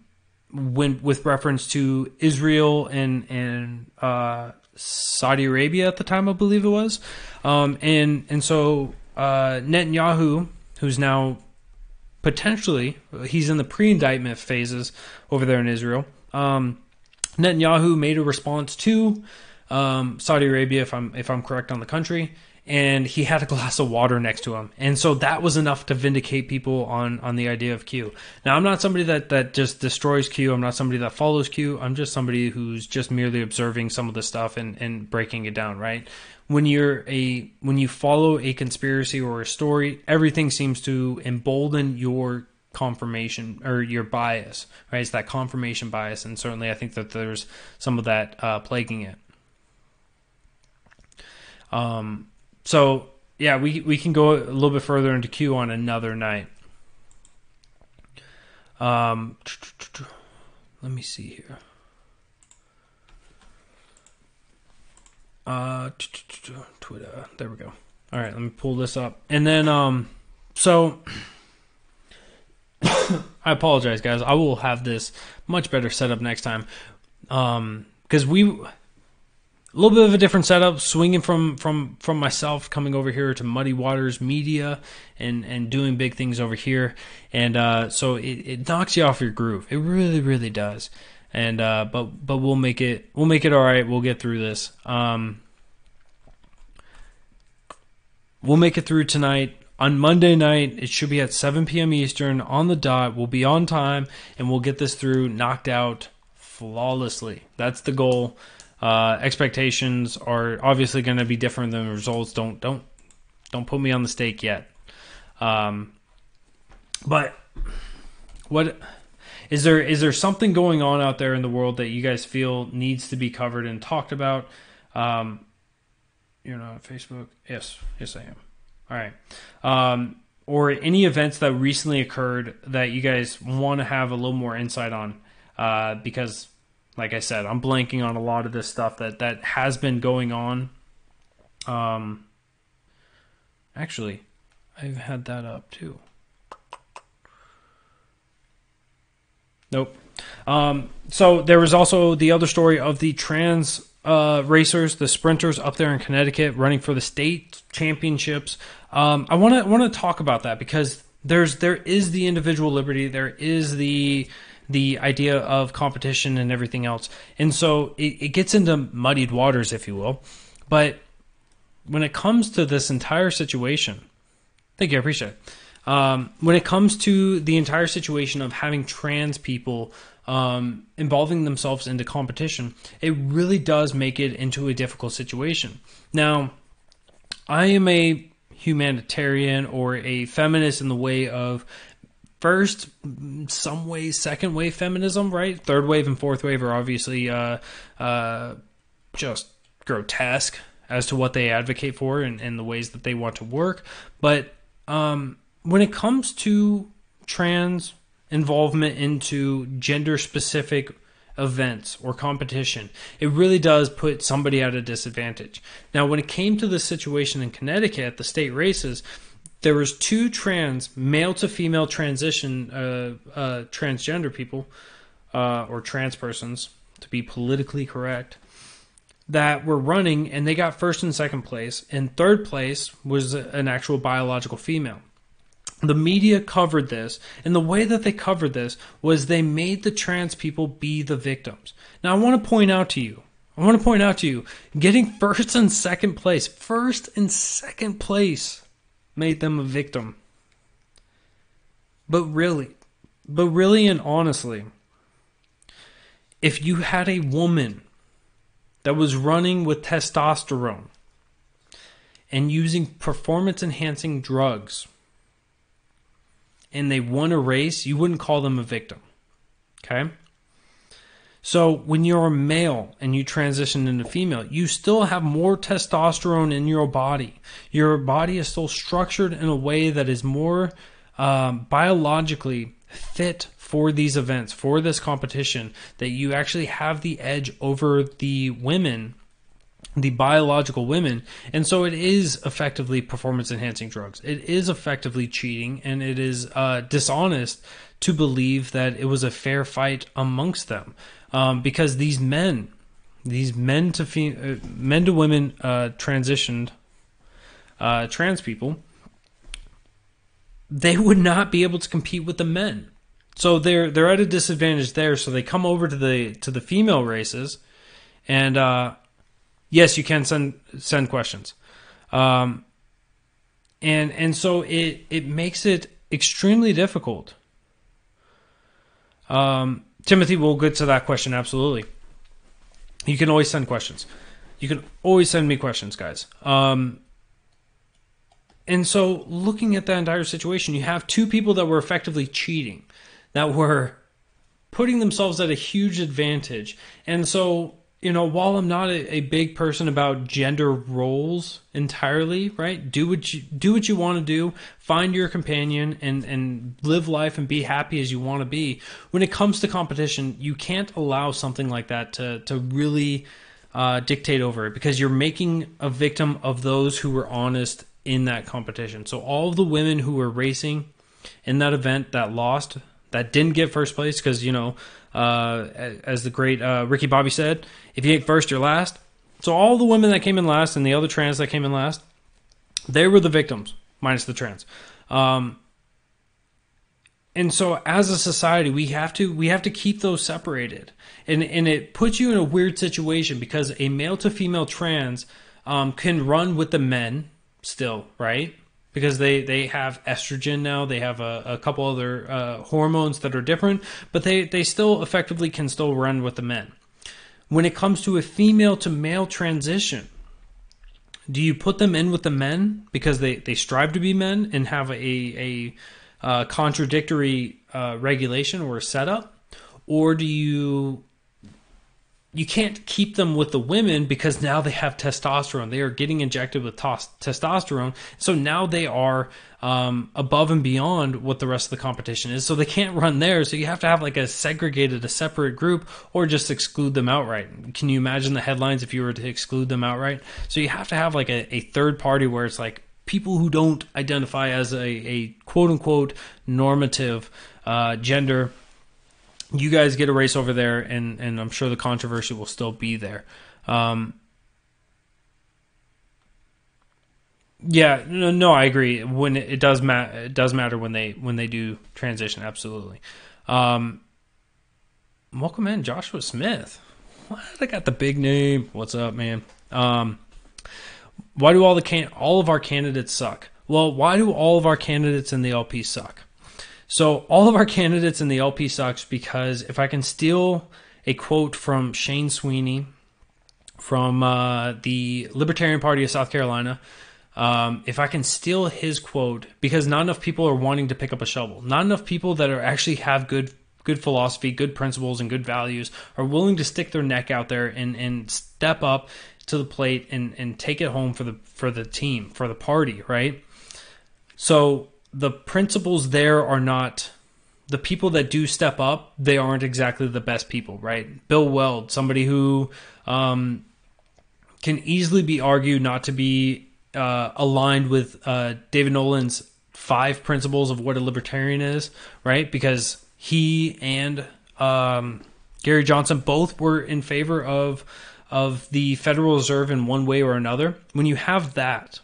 Speaker 1: when with reference to Israel and Saudi Arabia at the time, I believe it was, and so Netanyahu, who's now potentially, he's in the pre-indictment phases over there in Israel. Netanyahu made a response to Saudi Arabia, if I'm correct on the country, and he had a glass of water next to him, and so that was enough to vindicate people on the idea of Q. Now, I'm not somebody that just destroys Q. I'm not somebody that follows Q. I'm just somebody who's just merely observing some of the stuff and breaking it down. Right? When you follow a conspiracy or a story, everything seems to embolden your confirmation or your bias, right? It's that confirmation bias, and certainly I think that there's some of that plaguing it. So yeah, we can go a little bit further into Q on another night. Let me see here. Twitter. There we go. All right, let me pull this up, and then so. I apologize, guys. I will have this much better setup next time, because a little bit of a different setup, swinging from myself, coming over here to Muddied Waters Media and doing big things over here, and so it knocks you off your groove. It really, really does. And but we'll make it all right. We'll get through this. We'll make it through tonight. On Monday night, it should be at 7 p.m. Eastern on the dot. We'll be on time, and we'll get this through, knocked out flawlessly. That's the goal. Expectations are obviously going to be different than the results. Don't put me on the stake yet. But what is there something going on out there in the world that you guys feel needs to be covered and talked about? You're not on Facebook? Yes, I am. All right. Or any events that recently occurred that you guys want to have a little more insight on, because, like I said, I'm blanking on a lot of this stuff that has been going on. Actually, I've had that up too. Nope. So there was also the other story of the trans racers, the sprinters up there in Connecticut running for the state championships. I want to talk about that because there is the individual liberty, there is the idea of competition and everything else, and so it gets into muddied waters, if you will. But when it comes to this entire situation, thank you, I appreciate it. When it comes to the entire situation of having trans people involving themselves into competition, it really does make it into a difficult situation. Now, I am a humanitarian or a feminist in the way of first, some ways, second wave feminism, right? Third wave and fourth wave are obviously just grotesque as to what they advocate for and the ways that they want to work. But when it comes to trans involvement into gender-specific events or competition, it really does put somebody at a disadvantage. Now, when it came to the situation in Connecticut at the state races, there was two trans, male to female transition, transgender people, or trans persons, to be politically correct, that were running, and they got first and second place. And third place was an actual biological female. The media covered this, and the way that they covered this was they made the trans people be the victims. Now, I want to point out to you, getting first and second place made them a victim. But really and honestly, if you had a woman that was running with testosterone and using performance-enhancing drugs, and they won a race, you wouldn't call them a victim. Okay? So when you're a male and you transition into female, you still have more testosterone in your body. Your body is still structured in a way that is more biologically fit for these events, for this competition, that you actually have the edge over the women, the biological women. And so it is effectively performance enhancing drugs. It is effectively cheating, and it is dishonest to believe that it was a fair fight amongst them, because these men to women transitioned trans people, they would not be able to compete with the men. So they're at a disadvantage there. So they come over to the female races, and yes, you can send questions, and so it makes it extremely difficult. Timothy, we'll get to that question, absolutely. You can always send questions. You can always send me questions, guys. And so looking at that entire situation, you have two people that were effectively cheating, that were putting themselves at a huge advantage. And so, while I'm not a big person about gender roles entirely, right? Do what you want to do, find your companion, and live life and be happy as you want to be. When it comes to competition, you can't allow something like that to really dictate over it, because you're making a victim of those who were honest in that competition. So all of the women who were racing in that event that lost, that didn't get first place, because as the great Ricky Bobby said, if you ain't first, you're last. So all the women that came in last and the other trans that came in last, they were the victims, minus the trans. And so as a society, we have to keep those separated. And it puts you in a weird situation, because a male to female trans can run with the men still, right? Because they have estrogen now, they have a couple other hormones that are different, but they still effectively can still run with the men. When it comes to a female to male transition, do you put them in with the men because they strive to be men and have a contradictory regulation or a setup? Or do you can't keep them with the women because now they have testosterone. They are getting injected with testosterone. So now they are above and beyond what the rest of the competition is. So they can't run there. So you have to have like a separate group, or just exclude them outright. Can you imagine the headlines if you were to exclude them outright? So you have to have like a third party where it's like people who don't identify as a quote unquote normative gender. You guys get a race over there, and I'm sure the controversy will still be there. Yeah, no, I agree. When it does matter when they do transition, absolutely. Welcome in, Joshua Smith. What? I got the big name. What's up, man? Why do all of our candidates suck? Well, why do all of our candidates in the LP suck? So all of our candidates in the LP sucks because if I can steal a quote from Shane Sweeney from the Libertarian Party of South Carolina, if I can steal his quote, because not enough people are wanting to pick up a shovel. Not enough people that are actually have good philosophy, good principles, and good values are willing to stick their neck out there and step up to the plate and take it home for the team, for the party, right? So the principles there are not, the people that do step up, they aren't exactly the best people, right? Bill Weld, somebody who can easily be argued not to be aligned with David Nolan's 5 principles of what a libertarian is, right? Because he and Gary Johnson both were in favor of the Federal Reserve in one way or another. When you have that,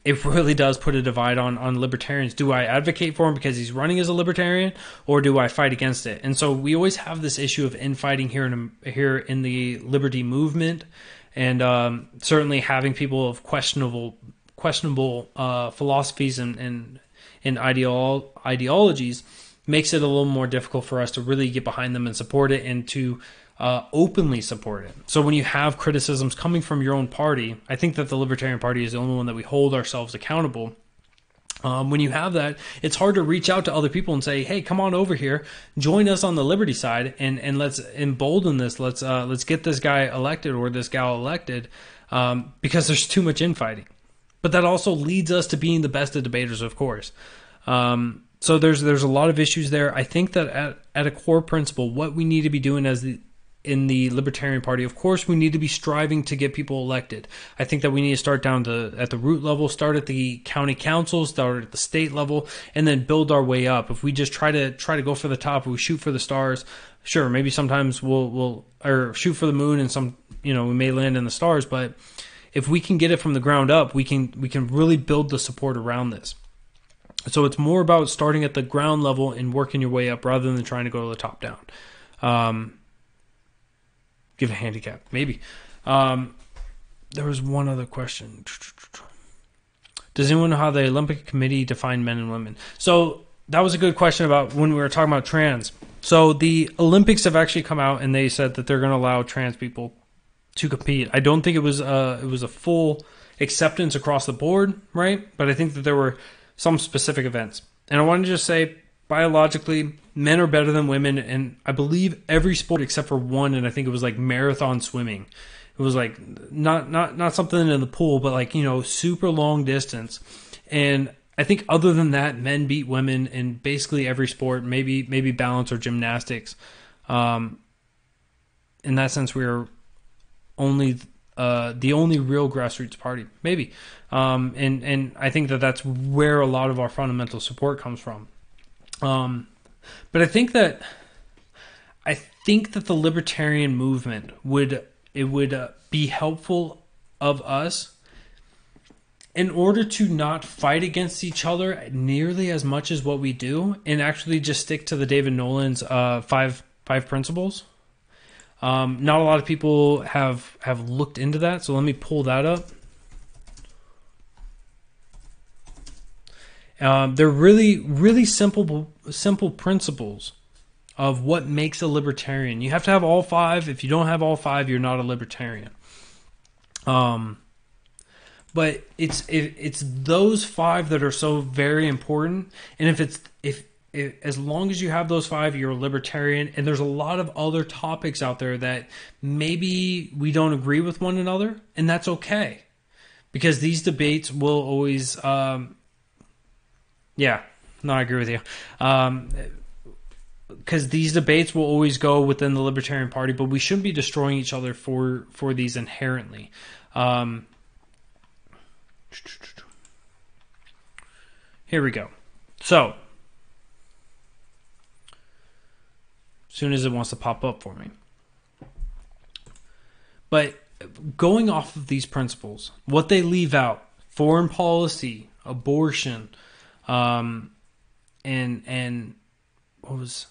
Speaker 1: it really does put a divide on libertarians. Do I advocate for him because he's running as a libertarian, or do I fight against it? And so we always have this issue of infighting here in the liberty movement, and certainly having people of questionable philosophies and ideologies makes it a little more difficult for us to really get behind them and support it, and to openly support it. So when you have criticisms coming from your own party, I think that the Libertarian Party is the only one that we hold ourselves accountable When you have that, it's hard to reach out to other people and say, "Hey, come on over here, join us on the liberty side, and let's embolden this. Let's get this guy elected or this gal elected," because there's too much infighting. But that also leads us to being the best of debaters, of course. So there's a lot of issues there. I think that at a core principle, what we need to be doing in the Libertarian Party, of course, we need to be striving to get people elected. I think that we need to start down at the root level, start at the county council, start at the state level, and then build our way up. If we just try to go for the top, if we shoot for the stars, sure, maybe sometimes we'll or shoot for the moon, and we may land in the stars. But if we can get it from the ground up, we can really build the support around this. So it's more about starting at the ground level and working your way up rather than trying to go to the top down. Give a handicap, maybe. There was one other question. Does anyone know how the Olympic Committee defined men and women? So that was a good question about when we were talking about trans. So the Olympics have actually come out and they said that they're going to allow trans people to compete. I don't think it was a full acceptance across the board, right? But I think that there were some specific events. And I wanted to just say, biologically, men are better than women, and I believe every sport except for one, and I think it was like marathon swimming. It was like not something in the pool, but like, super long distance. And I think other than that, men beat women in basically every sport, maybe balance or gymnastics. In that sense, we are only the only real grassroots party, maybe. And I think that that's where a lot of our fundamental support comes from. But I think that the libertarian movement would be helpful of us in order to not fight against each other nearly as much as what we do, and actually just stick to the David Nolan's five principles. Not a lot of people have looked into that, so let me pull that up. They're really simple principles of what makes a libertarian. You have to have all five. If you don't have all five, you're not a libertarian. But it's those five that are so very important. And if as long as you have those five, you're a libertarian. And there's a lot of other topics out there that maybe we don't agree with one another, and that's okay, because these debates will always. I agree with you. Because these debates will always go within the Libertarian Party, but we shouldn't be destroying each other for these inherently. Here we go. So, as soon as it wants to pop up for me. But going off of these principles, what they leave out: foreign policy, abortion, and what was,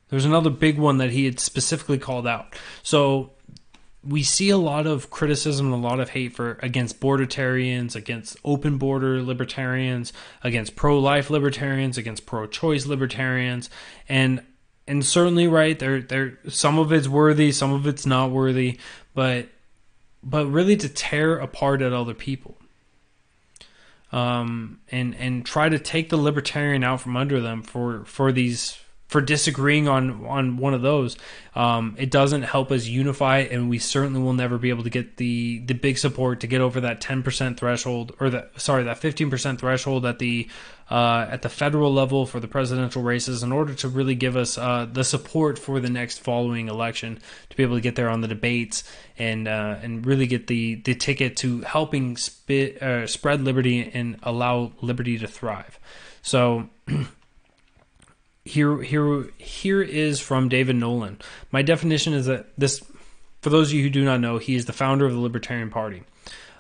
Speaker 1: there's another big one that he had specifically called out. So we see a lot of criticism and a lot of hate against bordertarians, against open border libertarians, against pro-life libertarians, against pro-choice libertarians, and certainly, right, there some of it's worthy, some of it's not worthy, but really to tear apart at other people. And try to take the libertarian out from under them for disagreeing on one of those. It doesn't help us unify, and we certainly will never be able to get the big support to get over that 10% threshold, or that 15% threshold at the federal level for the presidential races, in order to really give us the support for the next following election to be able to get there on the debates and really get the ticket to helping spread liberty and allow liberty to thrive. So here is from David Nolan. My definition is that this, for those of you who do not know, he is the founder of the Libertarian Party.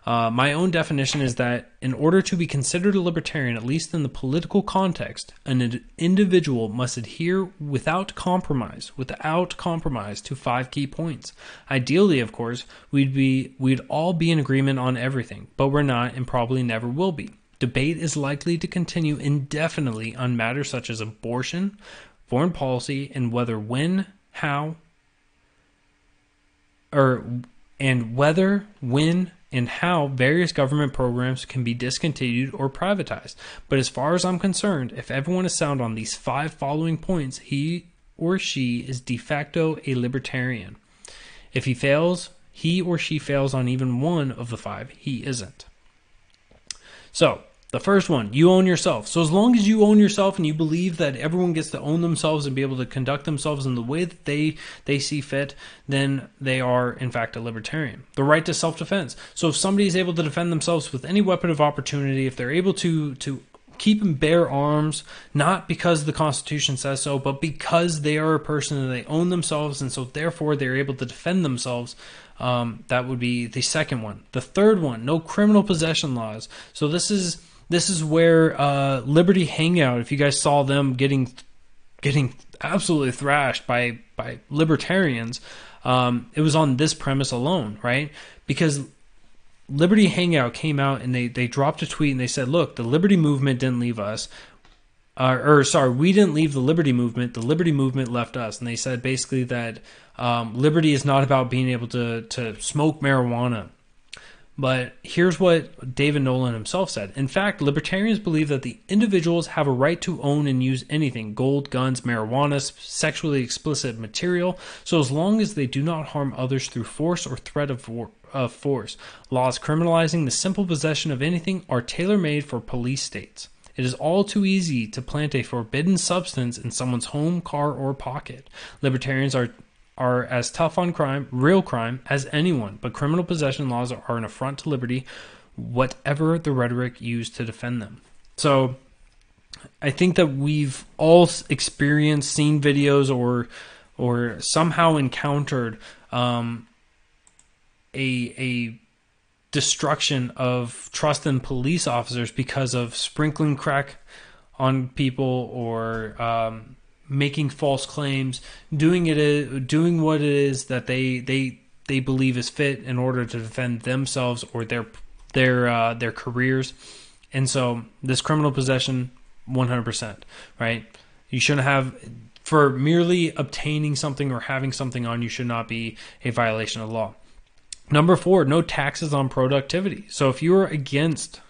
Speaker 1: My own definition is that in order to be considered a libertarian, at least in the political context, an individual must adhere without compromise to 5 key points. Ideally, of course, we'd all be in agreement on everything, but we're not, and probably never will be. Debate is likely to continue indefinitely on matters such as abortion, foreign policy, and whether, when, and how various government programs can be discontinued or privatized. But as far as I'm concerned, if everyone is sound on these 5 following points, he or she is de facto a libertarian. If he or she fails on even one of the 5, he isn't. So, the first one, you own yourself. So as long as you own yourself and you believe that everyone gets to own themselves and be able to conduct themselves in the way that they see fit, then they are, in fact, a libertarian. The right to self-defense. So if somebody is able to defend themselves with any weapon of opportunity, if they're able to keep and bear arms, not because the Constitution says so, but because they are a person and they own themselves, and so therefore they're able to defend themselves, that would be the second one. The third one, no criminal possession laws. So this is where Liberty Hangout, if you guys saw them getting absolutely thrashed by libertarians, it was on this premise alone, right? Because Liberty Hangout came out and they dropped a tweet and they said, look, the Liberty Movement didn't leave us. We didn't leave the Liberty Movement. The Liberty Movement left us. And they said basically that liberty is not about being able to smoke marijuana. But here's what David Nolan himself said. In fact, libertarians believe that the individuals have a right to own and use anything, gold, guns, marijuana, sexually explicit material, so as long as they do not harm others through force or threat of force. Laws criminalizing the simple possession of anything are tailor-made for police states. It is all too easy to plant a forbidden substance in someone's home, car, or pocket. Libertarians are as tough on crime, real crime, as anyone, but criminal possession laws are an affront to liberty, whatever the rhetoric used to defend them. So I think that we've all experienced, seen videos, or somehow encountered a destruction of trust in police officers because of sprinkling crack on people, or making false claims, doing what it is that they believe is fit in order to defend themselves or their careers. And so this criminal possession, 100%, right? You shouldn't have, for merely obtaining something or having something on you, should not be a violation of law. Number 4, no taxes on productivity. So if you're against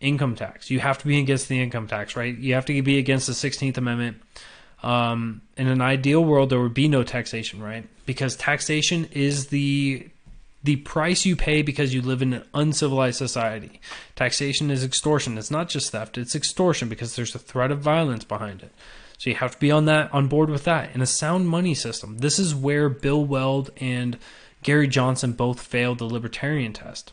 Speaker 1: income tax, you have to be against the income tax, right? You have to be against the 16th Amendment. In an ideal world, there would be no taxation, right? Because taxation is the price you pay because you live in an uncivilized society. Taxation is extortion. It's not just theft, it's extortion because there's a threat of violence behind it. So you have to be on board with that. In a sound money system, this is where Bill Weld and Gary Johnson both failed the libertarian test.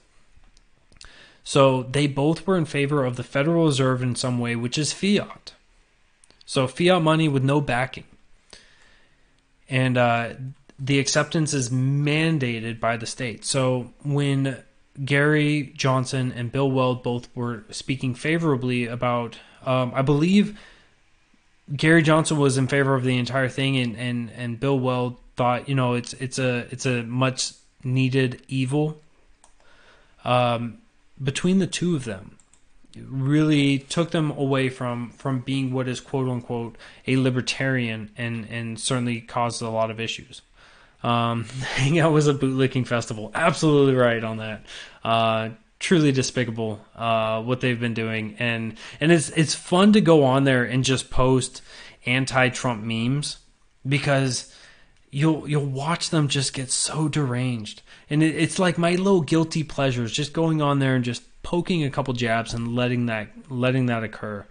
Speaker 1: So they both were in favor of the Federal Reserve in some way, which is fiat. So fiat money with no backing. And the acceptance is mandated by the state. So when Gary Johnson and Bill Weld both were speaking favorably about, I believe Gary Johnson was in favor of the entire thing, and Bill Weld thought, it's a much needed evil. Between the two of them, it really took them away from being what is quote unquote a libertarian, and certainly caused a lot of issues. Hangout was a bootlicking festival. Absolutely right on that. Truly despicable what they've been doing, and it's fun to go on there and just post anti-Trump memes, because you'll watch them just get so deranged, and it's like my little guilty pleasures, just going on there and just poking a couple jabs and letting that occur.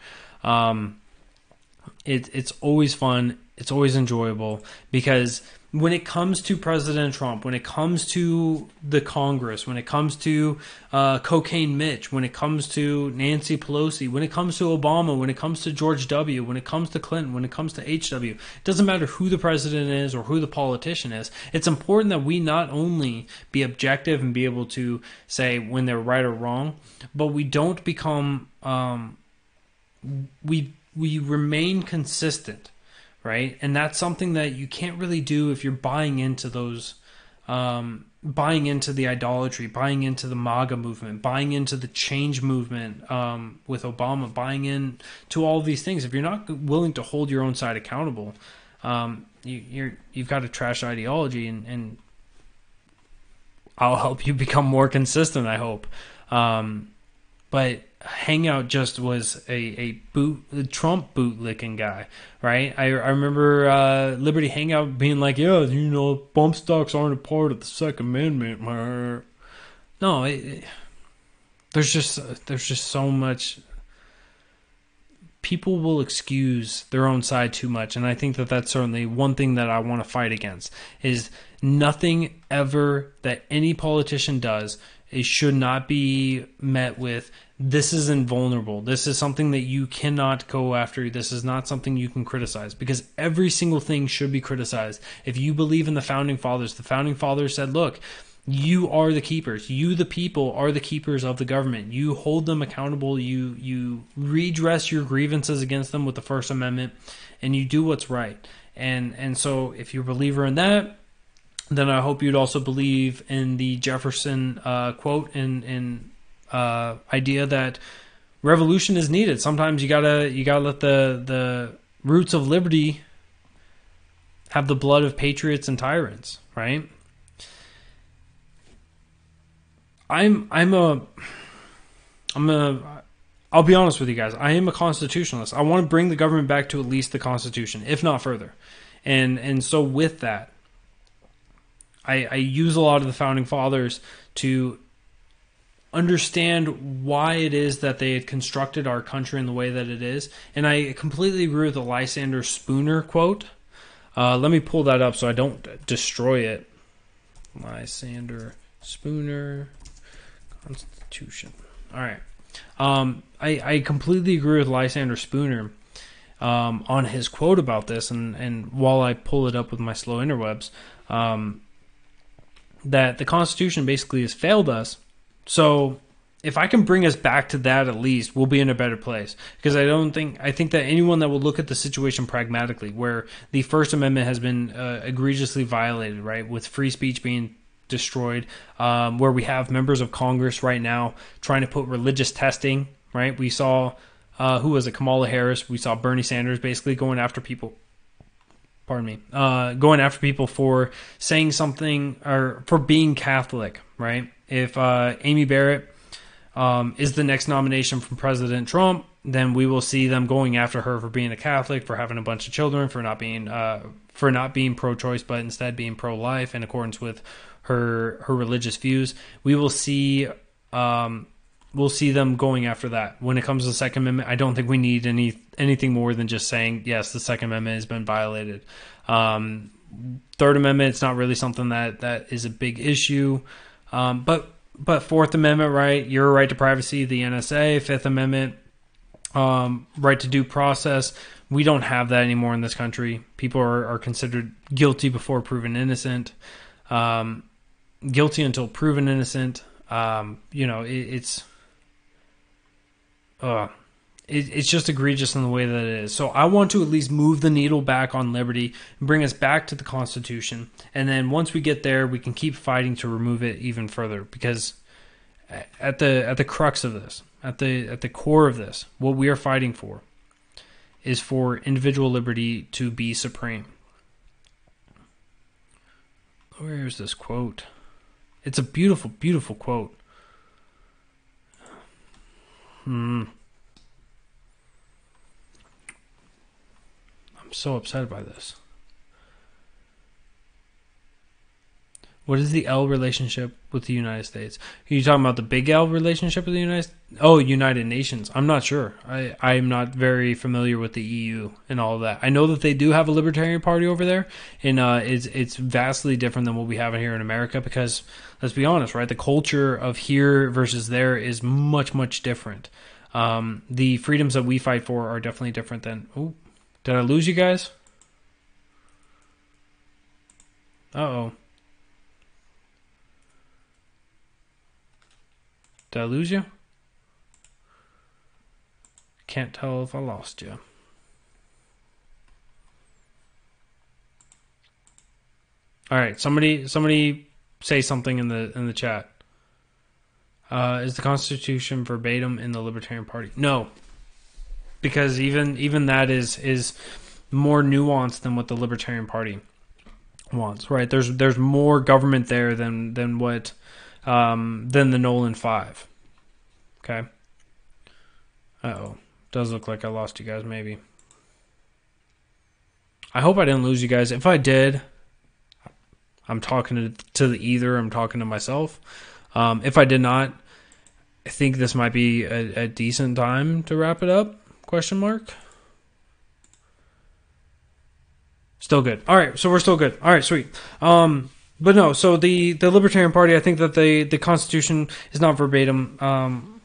Speaker 1: It's always fun. It's always enjoyable, because when it comes to President Trump, when it comes to the Congress, when it comes to Cocaine Mitch, when it comes to Nancy Pelosi, when it comes to Obama, when it comes to George W., when it comes to Clinton, when it comes to HW, it doesn't matter who the president is or who the politician is. It's important that we not only be objective and be able to say when they're right or wrong, but we don't become, we remain consistent. Right, and that's something that you can't really do if you're buying into those, buying into the idolatry, buying into the MAGA movement, buying into the change movement with Obama, buying into all of these things. If you're not willing to hold your own side accountable, you've got a trash ideology, and I'll help you become more consistent, I hope. But Hangout just was a Trump bootlicking guy, right? I remember Liberty Hangout being like, yeah, bump stocks aren't a part of the Second Amendment. No, there's just so much. People will excuse their own side too much, and I think that that's certainly one thing that I want to fight against. Is nothing ever that any politician does, it should not be met with, this is invulnerable. This is something that you cannot go after. This is not something you can criticize, because every single thing should be criticized. If you believe in the Founding Fathers said, look, you are the keepers. You, the people, are the keepers of the government. You hold them accountable. You redress your grievances against them with the First Amendment, and you do what's right. And so if you're a believer in that, then I hope you'd also believe in the Jefferson quote and idea that revolution is needed. Sometimes you gotta let the roots of liberty have the blood of patriots and tyrants, right? I'll be honest with you guys. I am a constitutionalist. I want to bring the government back to at least the Constitution, if not further. And so with that, I use a lot of the Founding Fathers to understand why it is that they had constructed our country in the way that it is. And I completely agree with the Lysander Spooner quote. Let me pull that up so I don't destroy it. Lysander Spooner Constitution. All right. I completely agree with Lysander Spooner on his quote about this. And while I pull it up with my slow interwebs, that the Constitution basically has failed us. So if I can bring us back to that, at least we'll be in a better place. Because I think that anyone that will look at the situation pragmatically, where the First Amendment has been egregiously violated, right, with free speech being destroyed, where we have members of Congress right now trying to put religious testing, right? We saw, who was it, Kamala Harris. We saw Bernie Sanders basically going after people. Going after people for saying something or for being Catholic, right? If Amy Barrett is the next nomination from President Trump, then we will see them going after her for being a Catholic, for having a bunch of children, for not being pro-choice, but instead being pro-life in accordance with her religious views. We will see. We'll see them going after that. When it comes to the Second Amendment, I don't think we need anything more than just saying, yes, the Second Amendment has been violated. Third Amendment, it's not really something that is a big issue. But Fourth Amendment, right? Your right to privacy, the NSA. Fifth Amendment, right to due process. We don't have that anymore in this country. People are considered guilty before proven innocent. Guilty until proven innocent. It's just egregious in the way that it is. So I want to at least move the needle back on liberty and bring us back to the Constitution. And then once we get there, we can keep fighting to remove it even further. Because at the crux of this, at the core of this, what we are fighting for is for individual liberty to be supreme. Where is this quote? It's a beautiful, beautiful quote. I'm so upset by this. What is the L relationship with the United States? Are you talking about the big L relationship with the United Nations? I'm not sure. I'm not very familiar with the EU and all of that. I know that they do have a Libertarian Party over there, and it's vastly different than what we have here in America because, let's be honest, right? The culture of here versus there is much, much different. The freedoms that we fight for are definitely different than... Oh, did I lose you guys? Uh-oh. Did I lose you? Can't tell if I lost you. All right, somebody say something in the chat. Is the Constitution verbatim in the Libertarian Party? No, because even that is more nuanced than what the Libertarian Party wants. Right? There's more government there than what than the Nolan 5. Okay. Uh-oh. Does look like I lost you guys, maybe. I hope I didn't lose you guys. If I did, I'm talking to the ether. I'm talking to myself. If I did not, I think this might be a decent time to wrap it up. Question mark. Still good. All right, so we're still good. All right, sweet. But no, so the Libertarian Party, I think that the Constitution is not verbatim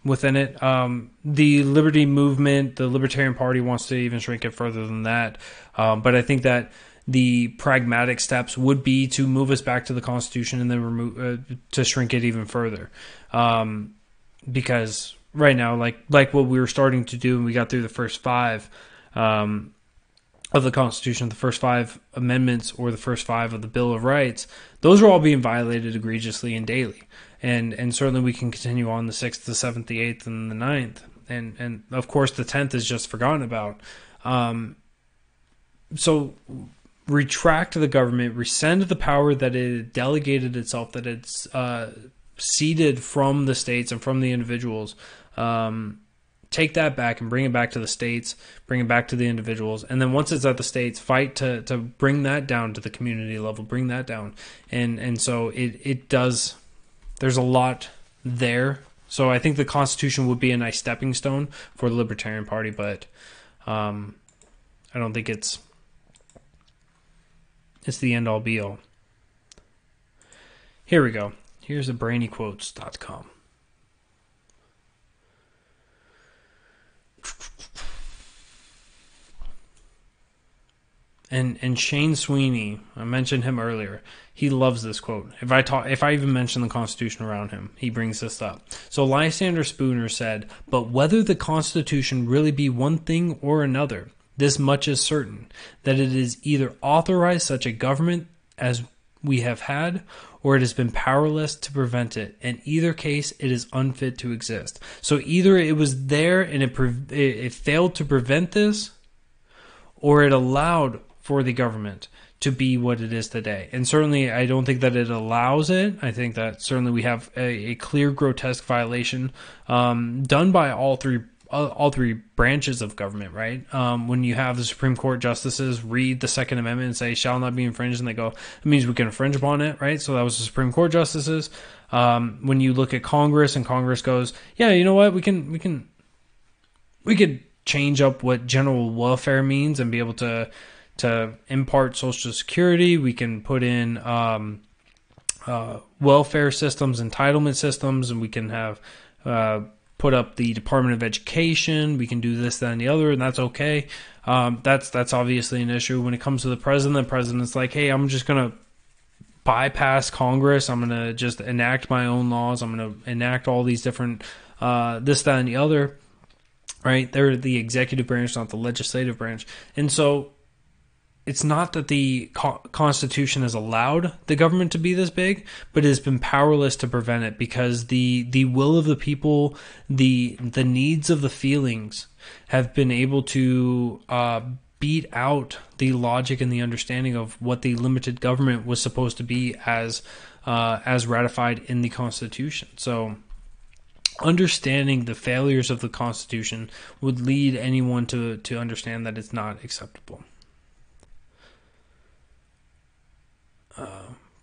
Speaker 1: within it. The Liberty Movement, the Libertarian Party wants to even shrink it further than that. But I think that the pragmatic steps would be to move us back to the Constitution and then remove to shrink it even further. Because right now, like what we were starting to do, and we got through the first 5 of the Constitution, the first 5 amendments, or the first 5 of the Bill of Rights, those are all being violated egregiously and daily. And certainly we can continue on the 6th, the 7th, the 8th, and the 9th. And of course the 10th is just forgotten about. So retract the government, rescind the power that it delegated itself, that it's ceded from the states and from the individuals. Take that back and bring it back to the states, bring it back to the individuals. And then once it's at the states, fight to bring that down to the community level, bring that down. And so it does, there's a lot there. So I think the Constitution would be a nice stepping stone for the Libertarian Party, but I don't think it's the end all be all. Here we go. Here's a brainyquotes.com. And Shane Sweeney, I mentioned him earlier. He loves this quote. If I even mention the Constitution around him, he brings this up. So Lysander Spooner said, "But whether the Constitution really be one thing or another, this much is certain, that it is either authorized such a government as we have had, or it has been powerless to prevent it. In either case, it is unfit to exist." So either it was there and it failed to prevent this, or it allowed for the government to be what it is today. And certainly I don't think that it allows it. I think that certainly we have a clear, grotesque violation done by all three branches of government, right? When you have the Supreme Court justices read the Second Amendment and say, shall not be infringed, and they go, it means we can infringe upon it, right? So that was the Supreme Court justices. When you look at Congress, and Congress goes, yeah, you know what, we could change up what general welfare means and be able to impart Social Security. We can put in welfare systems, entitlement systems, and we can have put up the Department of Education. We can do this, that, and the other, and that's okay. That's obviously an issue. When it comes to the president's like, hey, I'm just going to bypass Congress. I'm going to just enact my own laws. I'm going to enact all these different this, that, and the other. Right? They're the executive branch, not the legislative branch. And so it's not that the Constitution has allowed the government to be this big, but it has been powerless to prevent it, because the will of the people, the needs of the feelings have been able to beat out the logic and the understanding of what the limited government was supposed to be as ratified in the Constitution. So understanding the failures of the Constitution would lead anyone to understand that it's not acceptable.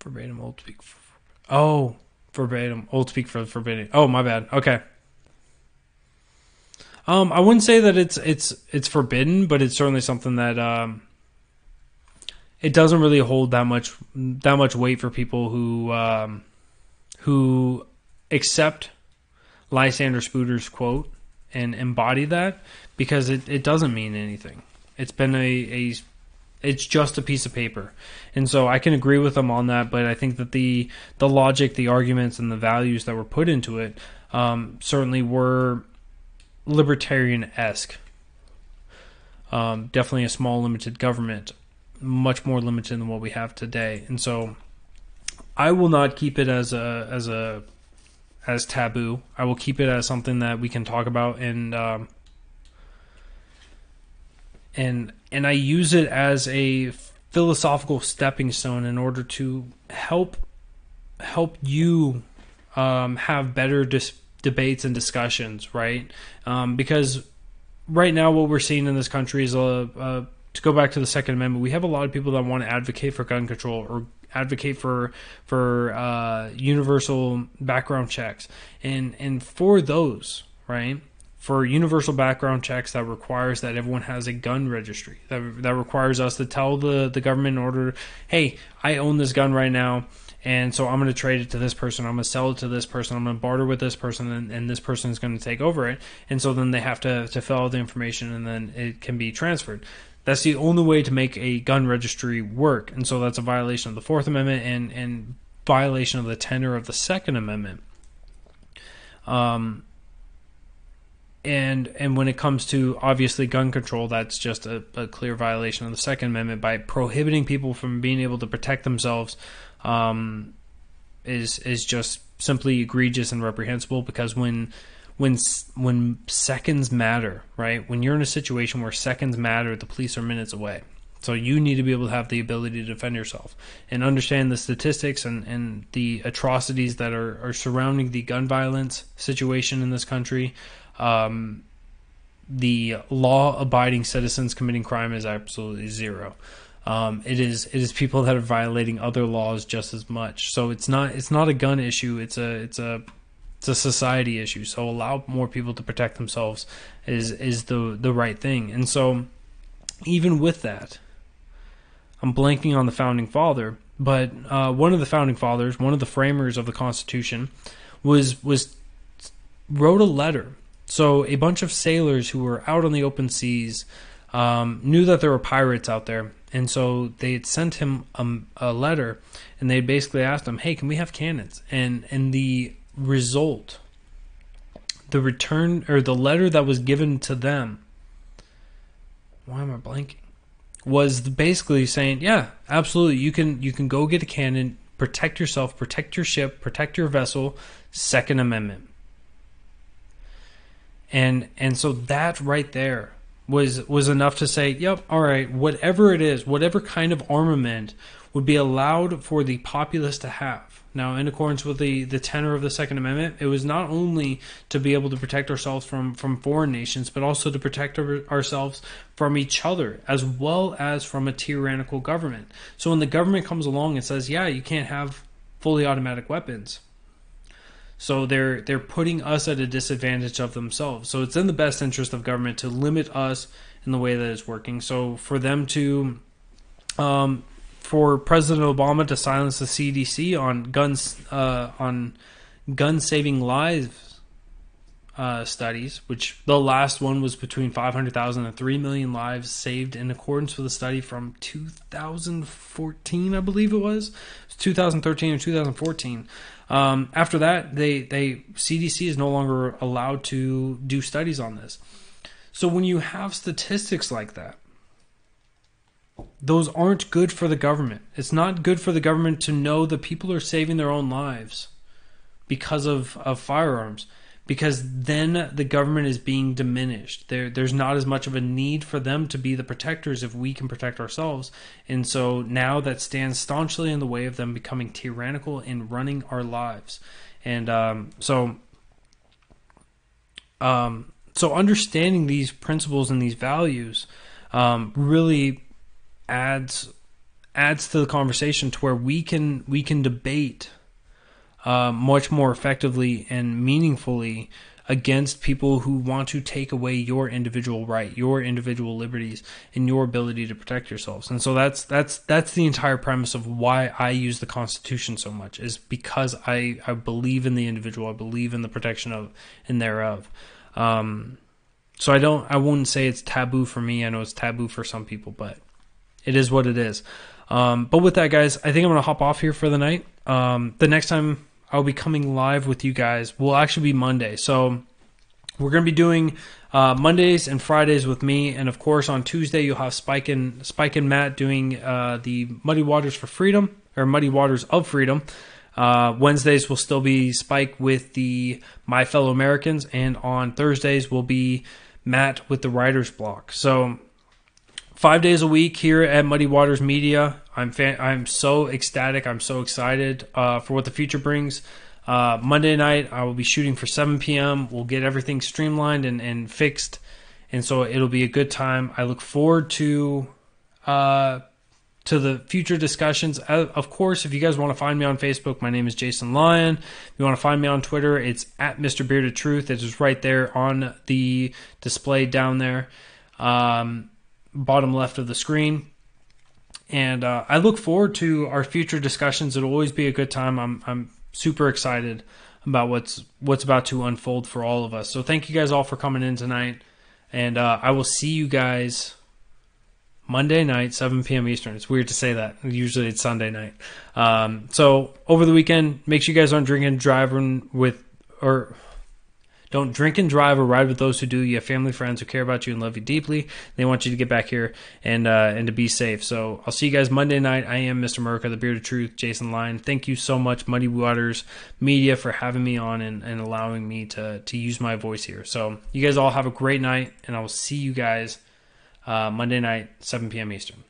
Speaker 1: Verbatim old speak. Verbatim old speak for forbidden. Oh, my bad. Okay. I wouldn't say that it's forbidden, but it's certainly something that it doesn't really hold that much weight for people who accept Lysander Spooner's quote and embody that, because it doesn't mean anything. It's been it's just a piece of paper. And so I can agree with them on that, but I think that the logic, the arguments, and the values that were put into it certainly were libertarian-esque. Definitely a small, limited government, much more limited than what we have today. And so I will not keep it as taboo. I will keep it as something that we can talk about, and I use it as a philosophical stepping stone in order to help you have better debates and discussions, right? Because right now what we're seeing in this country is to go back to the Second Amendment, we have a lot of people that want to advocate for gun control or advocate for universal background checks, and for those, right? For universal background checks, that requires that everyone has a gun registry. That requires us to tell the government in order, hey, I own this gun right now, and so I'm going to trade it to this person, I'm going to sell it to this person, I'm going to barter with this person, and this person is going to take over it. And so then they have to fill out the information, and then it can be transferred. That's the only way to make a gun registry work. And so that's a violation of the Fourth Amendment and violation of the tenor of the Second Amendment. And when it comes to, obviously, gun control, that's just a clear violation of the Second Amendment by prohibiting people from being able to protect themselves. Is just simply egregious and reprehensible, because when seconds matter, right? When you're in a situation where seconds matter, the police are minutes away. So you need to be able to have the ability to defend yourself and understand the statistics and the atrocities that are surrounding the gun violence situation in this country. The law-abiding citizens committing crime is absolutely zero. It is people that are violating other laws just as much. So it's not a gun issue. It's a society issue. So allow more people to protect themselves is the right thing. And so even with that, I'm blanking on the founding father, but one of the founding fathers, one of the framers of the Constitution, wrote a letter. So a bunch of sailors who were out on the open seas knew that there were pirates out there, and so they had sent him a letter, and they basically asked him, "Hey, can we have cannons?" And the result, the return, or the letter that was given to them, why am I blanking? Was basically saying, yeah, absolutely, you can go get a cannon, protect yourself, protect your ship, protect your vessel, Second Amendment. And so that right there was enough to say, yep, all right, whatever it is, whatever kind of armament would be allowed for the populace to have. Now, in accordance with the tenor of the Second Amendment, it was not only to be able to protect ourselves from foreign nations, but also to protect ourselves from each other, as well as from a tyrannical government. So when the government comes along and says, yeah, you can't have fully automatic weapons, so they're putting us at a disadvantage of themselves. So it's in the best interest of government to limit us in the way that it's working. So for them to, for President Obama to silence the CDC on gun saving lives studies, which the last one was between 500,000 and 3 million lives saved in accordance with a study from 2014, I believe it was 2013 or 2014. After that, CDC is no longer allowed to do studies on this. So when you have statistics like that, those aren't good for the government. It's not good for the government to know that people are saving their own lives because of firearms, because then the government is being diminished. There's not as much of a need for them to be the protectors if we can protect ourselves. And so now that stands staunchly in the way of them becoming tyrannical in running our lives. And so understanding these principles and these values really adds to the conversation to where we can debate much more effectively and meaningfully against people who want to take away your individual right, your individual liberties, and your ability to protect yourselves. And so that's the entire premise of why I use the Constitution so much, is because I believe in the individual, I believe in the protection of and thereof. So I wouldn't say it's taboo for me. I know it's taboo for some people, but it is what it is. But with that, guys, I think I'm going to hop off here for the night. The next time I'll be coming live with you guys will actually be Monday. So we're going to be doing Mondays and Fridays with me. And, of course, on Tuesday, you'll have Spike and Matt doing the Muddy Waters for Freedom, or Muddy Waters of Freedom. Wednesdays will still be Spike with the My Fellow Americans. And on Thursdays will be Matt with the Writer's Block. So 5 days a week here at Muddied Waters Media. I'm so ecstatic. I'm so excited for what the future brings. Monday night, I will be shooting for 7 p.m. We'll get everything streamlined and fixed, and so it'll be a good time. I look forward to the future discussions. Of course, if you guys want to find me on Facebook, my name is Jason Lyon. If you want to find me on Twitter, it's at Mr. Bearded Truth. It is right there on the display down there, bottom left of the screen. And I look forward to our future discussions. It'll always be a good time. I'm super excited about what's about to unfold for all of us. So thank you guys all for coming in tonight. And I will see you guys Monday night, 7 p.m. Eastern. It's weird to say that. Usually it's Sunday night. So over the weekend, make sure you guys aren't drinking, driving with, or don't drink and drive or ride with those who do. You have family, friends who care about you and love you deeply. They want you to get back here and to be safe. So I'll see you guys Monday night. I am Mr. Murica, the Bearded Truth, Jason Lyon. Thank you so much, Muddied Waters Media, for having me on and allowing me to use my voice here. So you guys all have a great night, and I will see you guys Monday night, 7 p.m. Eastern.